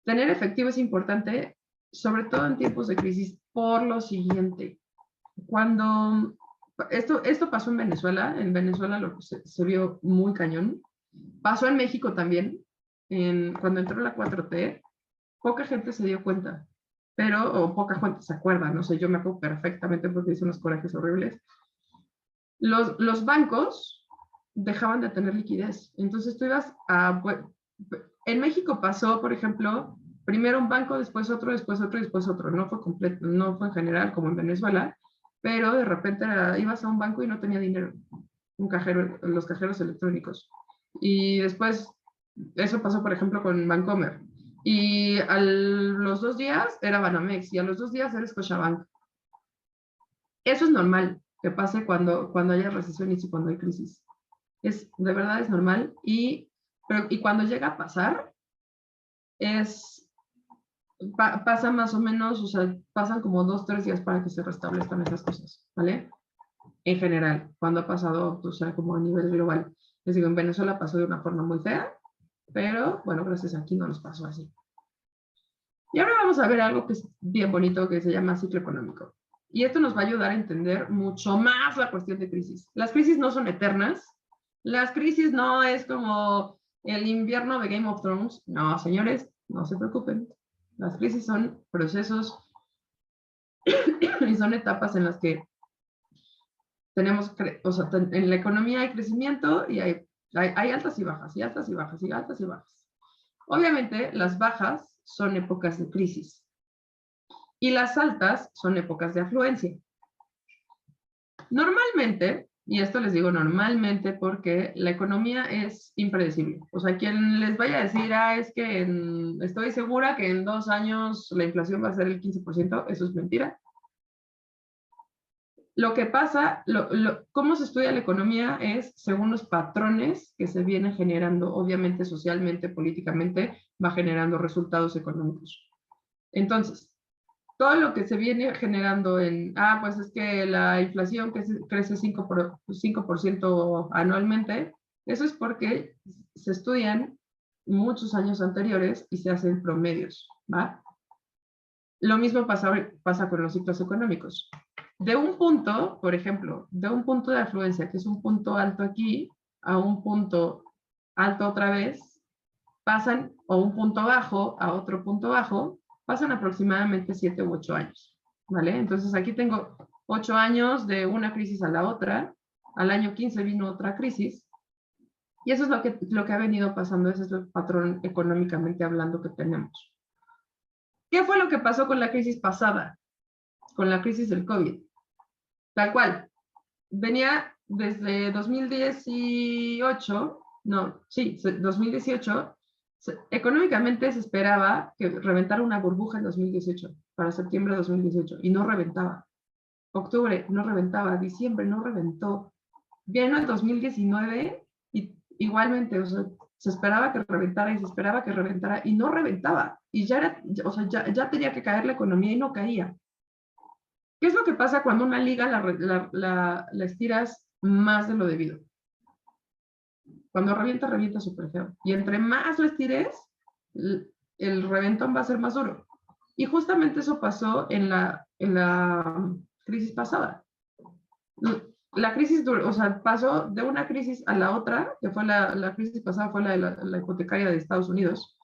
Tener efectivo es importante, sobre todo en tiempos de crisis, por lo siguiente. Cuando esto pasó en Venezuela se vio muy cañón. Pasó en México también, cuando entró la 4T, poca gente se dio cuenta, o poca gente se acuerda, no sé, yo me acuerdo perfectamente porque hice unos corajes horribles. Los bancos dejaban de tener liquidez. Entonces tú ibas a... En México pasó, por ejemplo, primero un banco, después otro, después otro, después otro. No fue completo, no fue en general como en Venezuela, pero de repente ibas a un banco y no tenía dinero. Un cajero, los cajeros electrónicos. Y después, eso pasó, por ejemplo, con Bancomer. Y a los 2 días era Banamex y a los 2 días era Scotiabank. Eso es normal que pase cuando haya recesiones y cuando hay crisis. De verdad es normal. Y cuando llega a pasar, pasa más o menos, o sea, pasan como 2, 3 días para que se restablezcan esas cosas, ¿vale? En general, cuando ha pasado, o sea, como a nivel global. Les digo, en Venezuela pasó de una forma muy fea, pero bueno, gracias a aquí no nos pasó así. Y ahora vamos a ver algo que es bien bonito, que se llama ciclo económico. Y esto nos va a ayudar a entender mucho más la cuestión de crisis. Las crisis no son eternas. Las crisis no es como el invierno de Game of Thrones. No, señores, no se preocupen. Las crisis son procesos y son etapas en las que tenemos, o sea, en la economía hay crecimiento y hay altas y bajas, y altas y bajas, y altas y bajas. Obviamente, las bajas son épocas de crisis y las altas son épocas de afluencia. Normalmente, y esto les digo normalmente porque la economía es impredecible. O sea, quien les vaya a decir, es que estoy segura que en 2 años la inflación va a ser el 15%, eso es mentira. Lo que pasa, cómo se estudia la economía es según los patrones que se vienen generando, obviamente socialmente, políticamente, va generando resultados económicos. Entonces, todo lo que se viene generando pues es que la inflación crece 5% anualmente, eso es porque se estudian muchos años anteriores y se hacen promedios, ¿va? Lo mismo pasa con los ciclos económicos. De un punto, por ejemplo, de un punto de afluencia, que es un punto alto aquí, a un punto alto otra vez, pasan, o un punto bajo a otro punto bajo, pasan aproximadamente 7 u 8 años, ¿vale? Entonces aquí tengo 8 años de una crisis a la otra, al año 15 vino otra crisis, y eso es lo que ha venido pasando, ese es el patrón económicamente hablando que tenemos. ¿Qué fue lo que pasó con la crisis pasada? Con la crisis del COVID. Tal cual. Venía desde 2018, 2018, económicamente se esperaba que reventara una burbuja en 2018, para septiembre de 2018, y no reventaba. Octubre no reventaba, diciembre no reventó. Vino el 2019 y igualmente, o sea, se esperaba que reventara y se esperaba que reventara y no reventaba. Y ya tenía que caer la economía y no caía. ¿Qué es lo que pasa cuando una liga la estiras más de lo debido? Cuando revienta, revienta súper feo. Y entre más lo estires, el reventón va a ser más duro. Y justamente eso pasó en la crisis pasada. La crisis, o sea, pasó de una crisis a la otra, que fue la crisis pasada, fue la de la hipotecaria de Estados Unidos.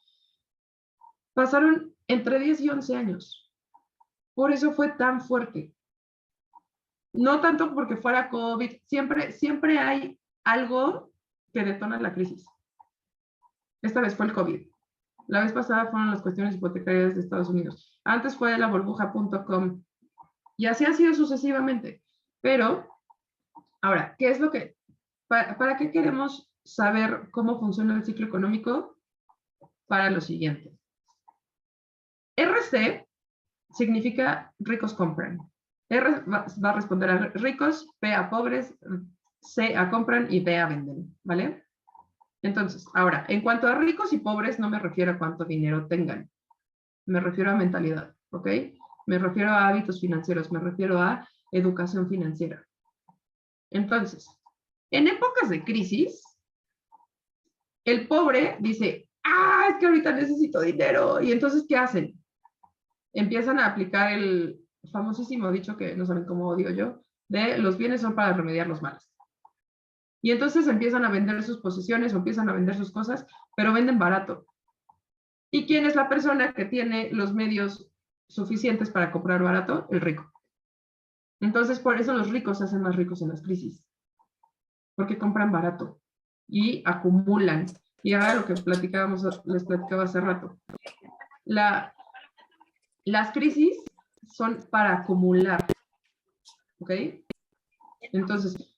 Pasaron entre 10 y 11 años. Por eso fue tan fuerte. No tanto porque fuera COVID, siempre hay algo que detona la crisis. Esta vez fue el COVID. La vez pasada fueron las cuestiones hipotecarias de Estados Unidos. Antes fue la burbuja.com. Y así ha sido sucesivamente. Pero, ahora, ¿qué es lo que... ¿Para qué queremos saber cómo funciona el ciclo económico? Para lo siguiente. RC significa ricos compran. R va a responder a ricos, P a pobres, C a compran y B a venden, ¿vale? Entonces, ahora, en cuanto a ricos y pobres, no me refiero a cuánto dinero tengan. Me refiero a mentalidad, ¿ok? Me refiero a hábitos financieros, me refiero a educación financiera. Entonces, en épocas de crisis, el pobre dice, es que ahorita necesito dinero. Y entonces, ¿qué hacen? Empiezan a aplicar el famosísimo dicho que no saben cómo digo yo, de los bienes son para remediar los males. Y entonces empiezan a vender sus posesiones o empiezan a vender sus cosas, pero venden barato. ¿Y quién es la persona que tiene los medios suficientes para comprar barato? El rico. Entonces, por eso los ricos se hacen más ricos en las crisis. Porque compran barato. y acumulan. Y ahora lo que les platicaba hace rato. Las crisis son para acumular, ¿ok? Entonces,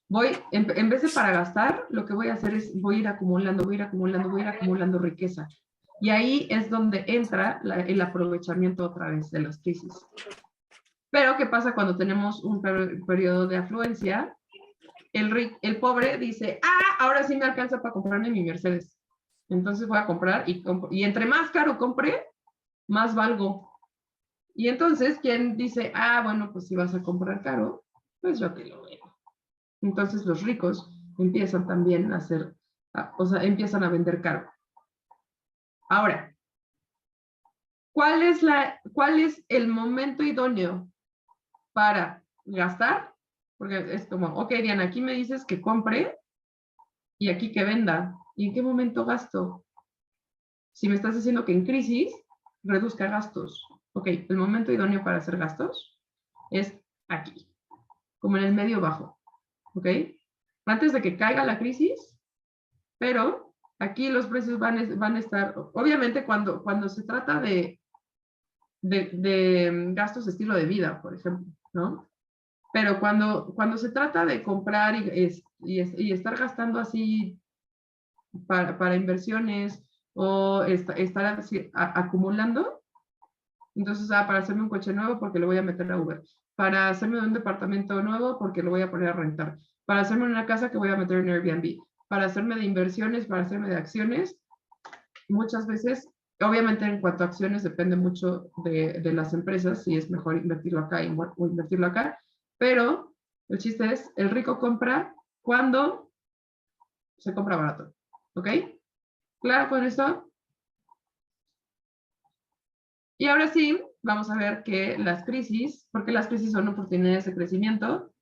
en vez de para gastar, lo que voy a hacer es, voy a ir acumulando riqueza. Y ahí es donde entra el aprovechamiento otra vez de las crisis. Pero, ¿qué pasa cuando tenemos un periodo de afluencia? El pobre dice, ahora sí me alcanza para comprarme mi Mercedes. Entonces voy a comprar y entre más caro compre, más valgo. Y entonces, ¿quién dice, bueno, pues si vas a comprar caro, pues yo te lo vendo? Entonces los ricos empiezan también a hacer, empiezan a vender caro. Ahora, ¿cuál es el momento idóneo para gastar? Porque es como, ok, Diana, aquí me dices que compre y aquí que venda. ¿Y en qué momento gasto? Si me estás diciendo que en crisis, reduzca gastos. Ok, el momento idóneo para hacer gastos es aquí, como en el medio bajo. ¿Ok? Antes de que caiga la crisis, pero aquí los precios van a estar, obviamente cuando se trata de gastos de estilo de vida, por ejemplo, ¿no? Pero cuando se trata de comprar y estar gastando así para inversiones o estar acumulando, entonces, para hacerme un coche nuevo porque lo voy a meter a Uber, para hacerme un departamento nuevo porque lo voy a poner a rentar, para hacerme una casa que voy a meter en Airbnb, para hacerme de inversiones, para hacerme de acciones, muchas veces, obviamente en cuanto a acciones depende mucho de las empresas, si es mejor invertirlo acá o invertirlo acá, pero el chiste es, el rico compra cuando se compra barato, ¿ok? ¿Claro con esto? Y ahora sí, vamos a ver que las crisis, porque las crisis son oportunidades de crecimiento.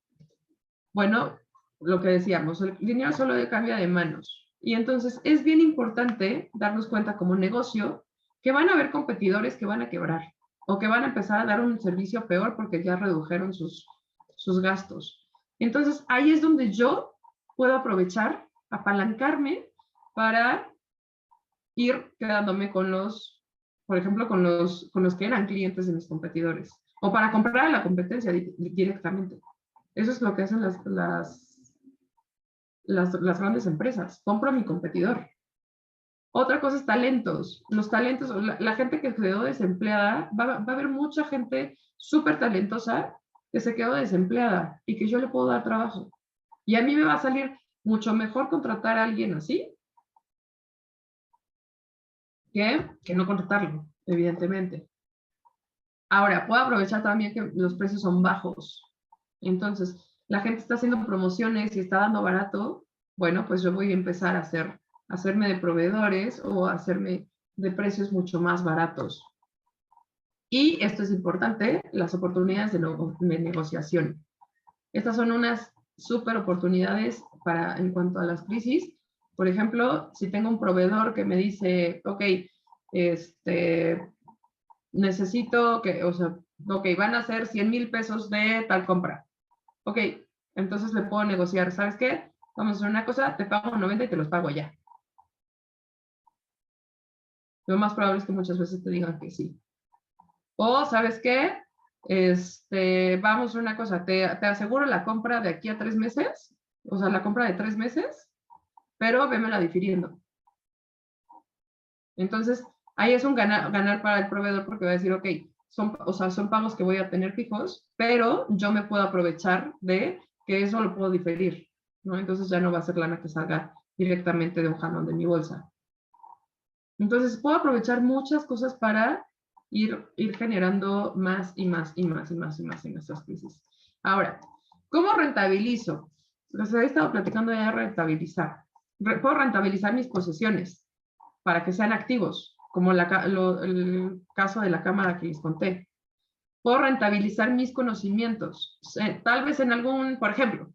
Bueno, lo que decíamos, el dinero solo cambia de manos. Y entonces es bien importante darnos cuenta como negocio que van a haber competidores que van a quebrar o que van a empezar a dar un servicio peor porque ya redujeron sus gastos. Entonces ahí es donde yo puedo aprovechar, apalancarme para ir quedándome con por ejemplo, con los que eran clientes de mis competidores, o para comprar a la competencia directamente. Eso es lo que hacen las grandes empresas. Compro a mi competidor. Otra cosa es talentos. Los talentos, la gente que quedó desempleada, va a haber mucha gente súper talentosa que se quedó desempleada y que yo le puedo dar trabajo. Y a mí me va a salir mucho mejor contratar a alguien así que no contratarlo, evidentemente. Ahora, puedo aprovechar también que los precios son bajos. Entonces, la gente está haciendo promociones y está dando barato. Bueno, pues yo voy a empezar a hacerme de proveedores o hacerme de precios mucho más baratos. Y esto es importante, las oportunidades de negociación. Estas son unas súper oportunidades en cuanto a las crisis. Por ejemplo, si tengo un proveedor que me dice, ok, necesito ok, van a ser 100,000 pesos de tal compra. Ok, entonces le puedo negociar, ¿sabes qué? Vamos a hacer una cosa, te pago 90 y te los pago ya. Lo más probable es que muchas veces te digan que sí. O, ¿sabes qué? Vamos a hacer una cosa, te aseguro la compra de aquí a 3 meses, o sea, la compra de 3 meses, pero vémela difiriendo. Entonces, ahí es un ganar para el proveedor porque va a decir, ok, son pagos que voy a tener fijos, pero yo me puedo aprovechar de que eso lo puedo diferir, ¿no? Entonces ya no va a ser lana que salga directamente de un jalón de mi bolsa. Entonces, puedo aprovechar muchas cosas para ir generando más y más y más y más y más en estas crisis. Ahora, ¿cómo rentabilizo? Les he estado platicando ya de rentabilizar. Puedo rentabilizar mis posesiones para que sean activos, como el caso de la cámara que les conté. Puedo rentabilizar mis conocimientos. Tal vez en por ejemplo,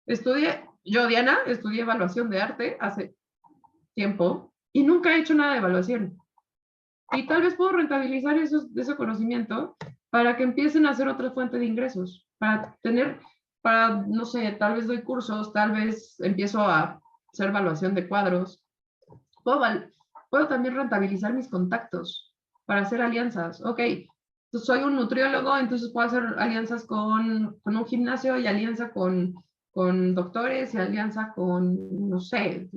Diana, estudié evaluación de arte hace tiempo y nunca he hecho nada de evaluación. Y tal vez puedo rentabilizar ese conocimiento para que empiecen a hacer otra fuente de ingresos, no sé, tal vez doy cursos, tal vez empiezo a hacer evaluación de cuadros. Puedo también rentabilizar mis contactos para hacer alianzas. Ok, pues soy un nutriólogo, entonces puedo hacer alianzas con un gimnasio y alianza con doctores y alianza con, no sé,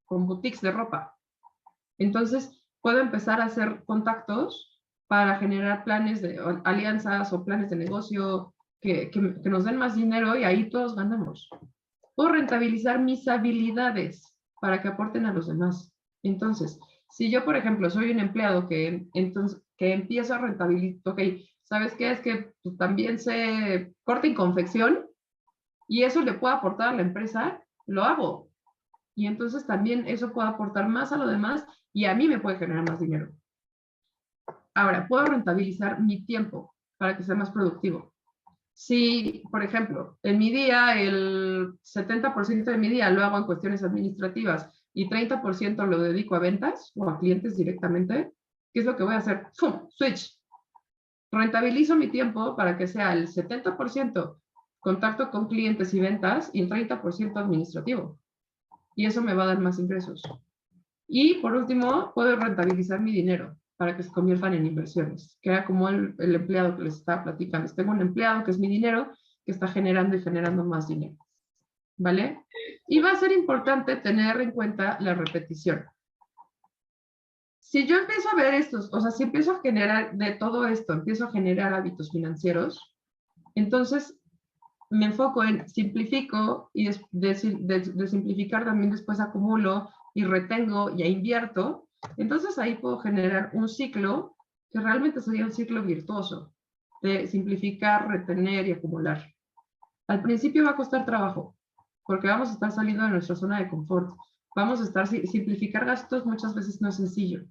con boutiques de ropa. Entonces, puedo empezar a hacer contactos para generar planes de alianzas o planes de negocio que nos den más dinero y ahí todos ganamos. Puedo rentabilizar mis habilidades para que aporten a los demás. Entonces, si yo, por ejemplo, soy un empleado que empiezo a rentabilizar, ok, ¿sabes qué? Es que pues, también sé corte y confección y eso le puede aportar a la empresa, lo hago. Y entonces también eso puede aportar más a lo demás y a mí me puede generar más dinero. Ahora, puedo rentabilizar mi tiempo para que sea más productivo. Si, por ejemplo, en mi día, el 70% de mi día lo hago en cuestiones administrativas y 30% lo dedico a ventas o a clientes directamente, ¿qué es lo que voy a hacer? ¡Fum! Switch. Rentabilizo mi tiempo para que sea el 70% contacto con clientes y ventas y el 30% administrativo. Y eso me va a dar más ingresos. Y por último, puedo rentabilizar mi dinero para que se conviertan en inversiones, que era como el empleado que les estaba platicando. Tengo un empleado que es mi dinero, que está generando y generando más dinero. ¿Vale? Y va a ser importante tener en cuenta la repetición. Si yo empiezo a ver estos, o sea, si empiezo a generar de todo esto, empiezo a generar hábitos financieros, entonces me enfoco en simplifico y de simplificar también después acumulo y retengo y invierto, entonces ahí puedo generar un ciclo que realmente sería un ciclo virtuoso de simplificar, retener y acumular. Al principio va a costar trabajo, porque vamos a estar saliendo de nuestra zona de confort. Vamos a estar, simplificar gastos muchas veces no es sencillo.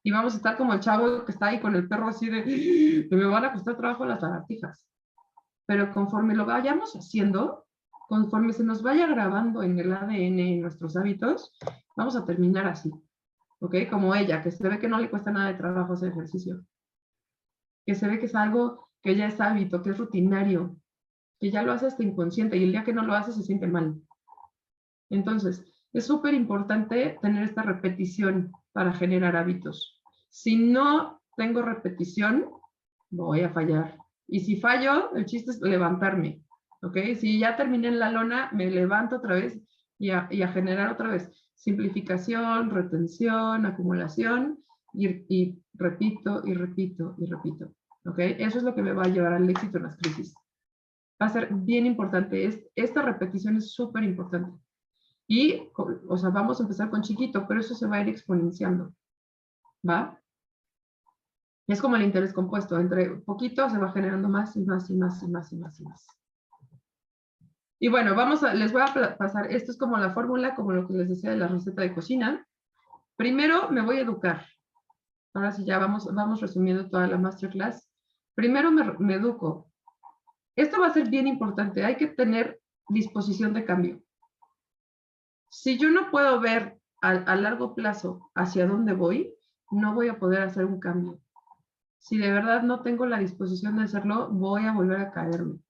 Y vamos a estar como el chavo que está ahí con el perro así de me van a costar trabajo las lagartijas. Pero conforme lo vayamos haciendo, conforme se nos vaya grabando en el ADN, en nuestros hábitos, vamos a terminar así, ¿ok? Como ella, que se ve que no le cuesta nada de trabajo hacer ejercicio, que se ve que es algo que ya es hábito, que es rutinario, que ya lo hace hasta inconsciente y el día que no lo hace se siente mal. Entonces, es súper importante tener esta repetición para generar hábitos. Si no tengo repetición, voy a fallar. Y si fallo, el chiste es levantarme, ¿ok? Si ya terminé en la lona, me levanto otra vez y a generar otra vez. Simplificación, retención, acumulación y repito y repito y repito, ¿ok? Eso es lo que me va a llevar al éxito en las crisis. Va a ser bien importante. Esta repetición es súper importante. Y, o sea, vamos a empezar con chiquito, pero eso se va a ir exponenciando, ¿va? Es como el interés compuesto, entre poquito se va generando más y más y más y más y más y más. Y bueno, les voy a pasar, esto es como la fórmula, como lo que les decía de la receta de cocina. Primero me voy a educar. Ahora sí ya vamos resumiendo toda la masterclass. Primero me educo. Esto va a ser bien importante, hay que tener disposición de cambio. Si yo no puedo ver a largo plazo hacia dónde voy, no voy a poder hacer un cambio. Si de verdad no tengo la disposición de hacerlo, voy a volver a caerme.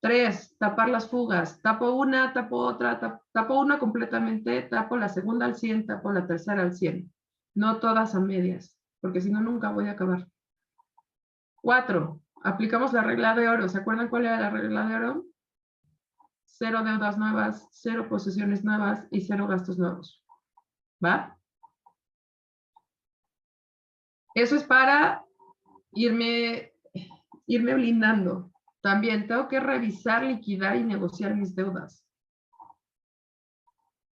3, tapar las fugas. Tapo una, tapo otra, tapo una completamente, tapo la segunda al 100, tapo la tercera al 100. No todas a medias, porque si no, nunca voy a acabar. 4, aplicamos la regla de oro. ¿Se acuerdan cuál era la regla de oro? 0 deudas nuevas, 0 posesiones nuevas y 0 gastos nuevos. ¿Va? Eso es para irme blindando. También tengo que revisar, liquidar y negociar mis deudas.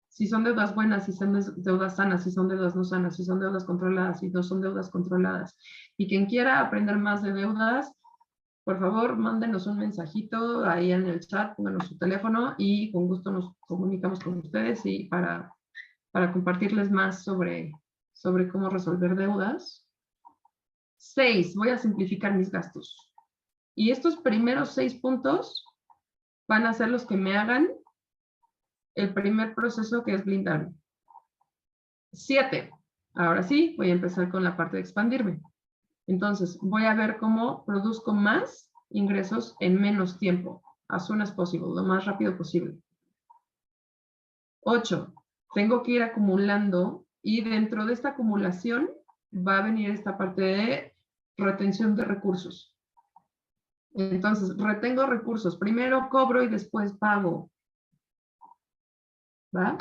Si son deudas buenas, si son deudas sanas, si son deudas no sanas, si son deudas controladas, si no son deudas controladas. Y quien quiera aprender más de deudas, por favor, mándenos un mensajito ahí en el chat, pónganos su teléfono y con gusto nos comunicamos con ustedes y para compartirles más sobre cómo resolver deudas. 6, voy a simplificar mis gastos. Y estos primeros 6 puntos van a ser los que me hagan el primer proceso, que es blindarme. 7, ahora sí, voy a empezar con la parte de expandirme. Entonces, voy a ver cómo produzco más ingresos en menos tiempo, as soon as possible, lo más rápido posible. 8, tengo que ir acumulando y dentro de esta acumulación va a venir esta parte de retención de recursos. Entonces, retengo recursos. Primero cobro y después pago. ¿Va?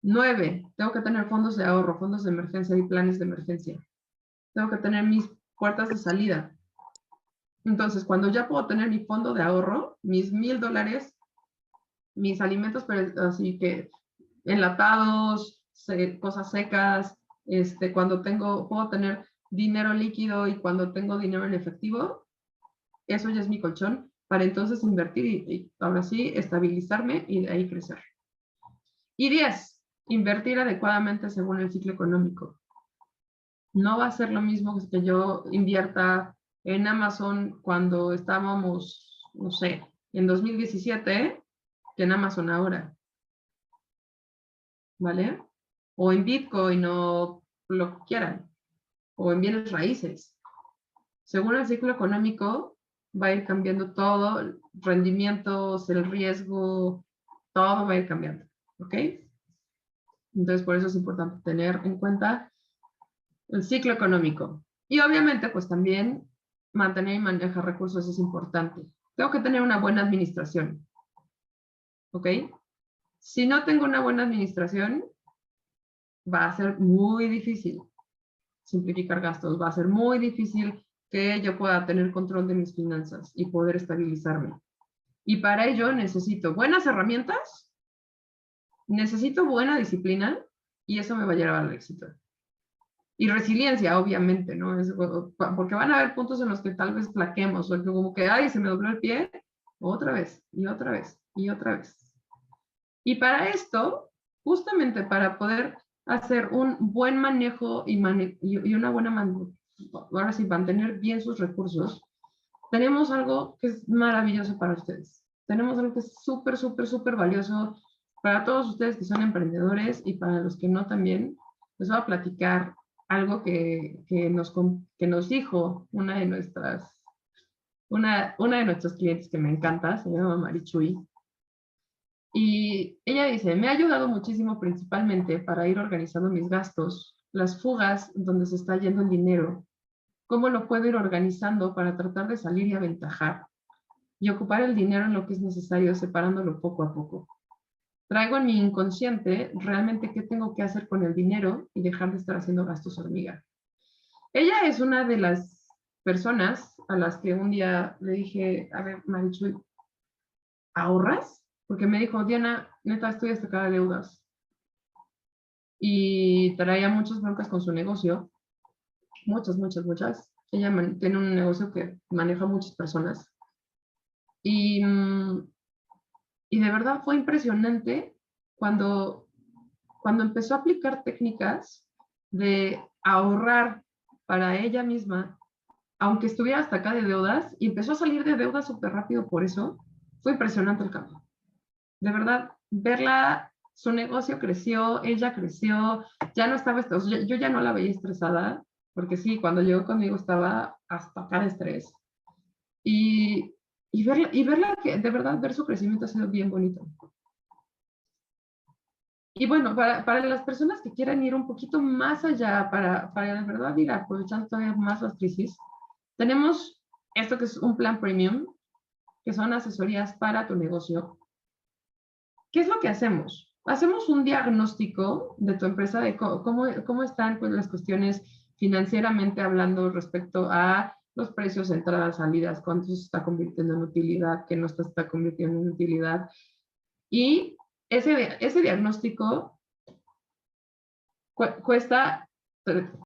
9, tengo que tener fondos de ahorro, fondos de emergencia y planes de emergencia. Tengo que tener mis puertas de salida. Entonces, cuando ya puedo tener mi fondo de ahorro, mis $1,000, mis alimentos, pero así que enlatados, cosas secas, cuando puedo tener dinero líquido y cuando tengo dinero en efectivo, eso ya es mi colchón para entonces invertir y ahora sí estabilizarme y de ahí crecer. Y 10, invertir adecuadamente según el ciclo económico. No va a ser lo mismo que yo invierta en Amazon cuando estábamos, no sé, en 2017, que en Amazon ahora. ¿Vale? O en Bitcoin o lo que quieran. O en bienes raíces. Según el ciclo económico, va a ir cambiando todo, rendimientos, el riesgo, todo va a ir cambiando. ¿Ok? Entonces, por eso es importante tener en cuenta el ciclo económico. Y obviamente, pues también mantener y manejar recursos es importante. Tengo que tener una buena administración. ¿Ok? Si no tengo una buena administración, va a ser muy difícil simplificar gastos. Va a ser muy difícil que yo pueda tener control de mis finanzas y poder estabilizarme. Y para ello necesito buenas herramientas, necesito buena disciplina y eso me va a llevar al éxito. Y resiliencia, obviamente, ¿no? Porque van a haber puntos en los que tal vez flaquemos, o como que, ay, se me dobló el pie, otra vez, y otra vez, y otra vez. Y para esto, justamente para poder hacer un buen manejo y una buena ahora sí, mantener bien sus recursos, tenemos algo que es maravilloso para ustedes. Tenemos algo que es súper, súper, súper valioso para todos ustedes que son emprendedores y para los que no también. Les voy a platicar algo que nos dijo una de nuestros clientes que me encanta, se llama Marichuy. Y ella dice, me ha ayudado muchísimo principalmente para ir organizando mis gastos, las fugas donde se está yendo el dinero, cómo lo puedo ir organizando para tratar de salir y aventajar y ocupar el dinero en lo que es necesario, separándolo poco a poco. Traigo en mi inconsciente realmente qué tengo que hacer con el dinero y dejar de estar haciendo gastos hormiga. Ella es una de las personas a las que un día le dije, a ver, Marichuy, ¿ahorras? Porque me dijo, Diana, neta, estoy hasta acá de deudas. Y traía muchas broncas con su negocio. Muchas, muchas, muchas. Ella tiene un negocio que maneja muchas personas. Y de verdad fue impresionante cuando empezó a aplicar técnicas de ahorrar para ella misma, aunque estuviera hasta acá de deudas, y empezó a salir de deudas súper rápido por eso. Fue impresionante el cambio. De verdad, verla, su negocio creció, ella creció, ya no estaba, yo ya no la veía estresada, porque sí, cuando llegó conmigo estaba hasta acá de estrés. Y verla que de verdad ver su crecimiento ha sido bien bonito. Y bueno, para las personas que quieran ir un poquito más allá, para de verdad ir aprovechando todavía más las crisis, tenemos esto que es un plan premium, que son asesorías para tu negocio. ¿Qué es lo que hacemos? Hacemos un diagnóstico de tu empresa, de cómo están pues, las cuestiones financieramente hablando respecto a los precios, entradas, salidas, cuánto se está convirtiendo en utilidad, qué no se está convirtiendo en utilidad. Y ese diagnóstico cuesta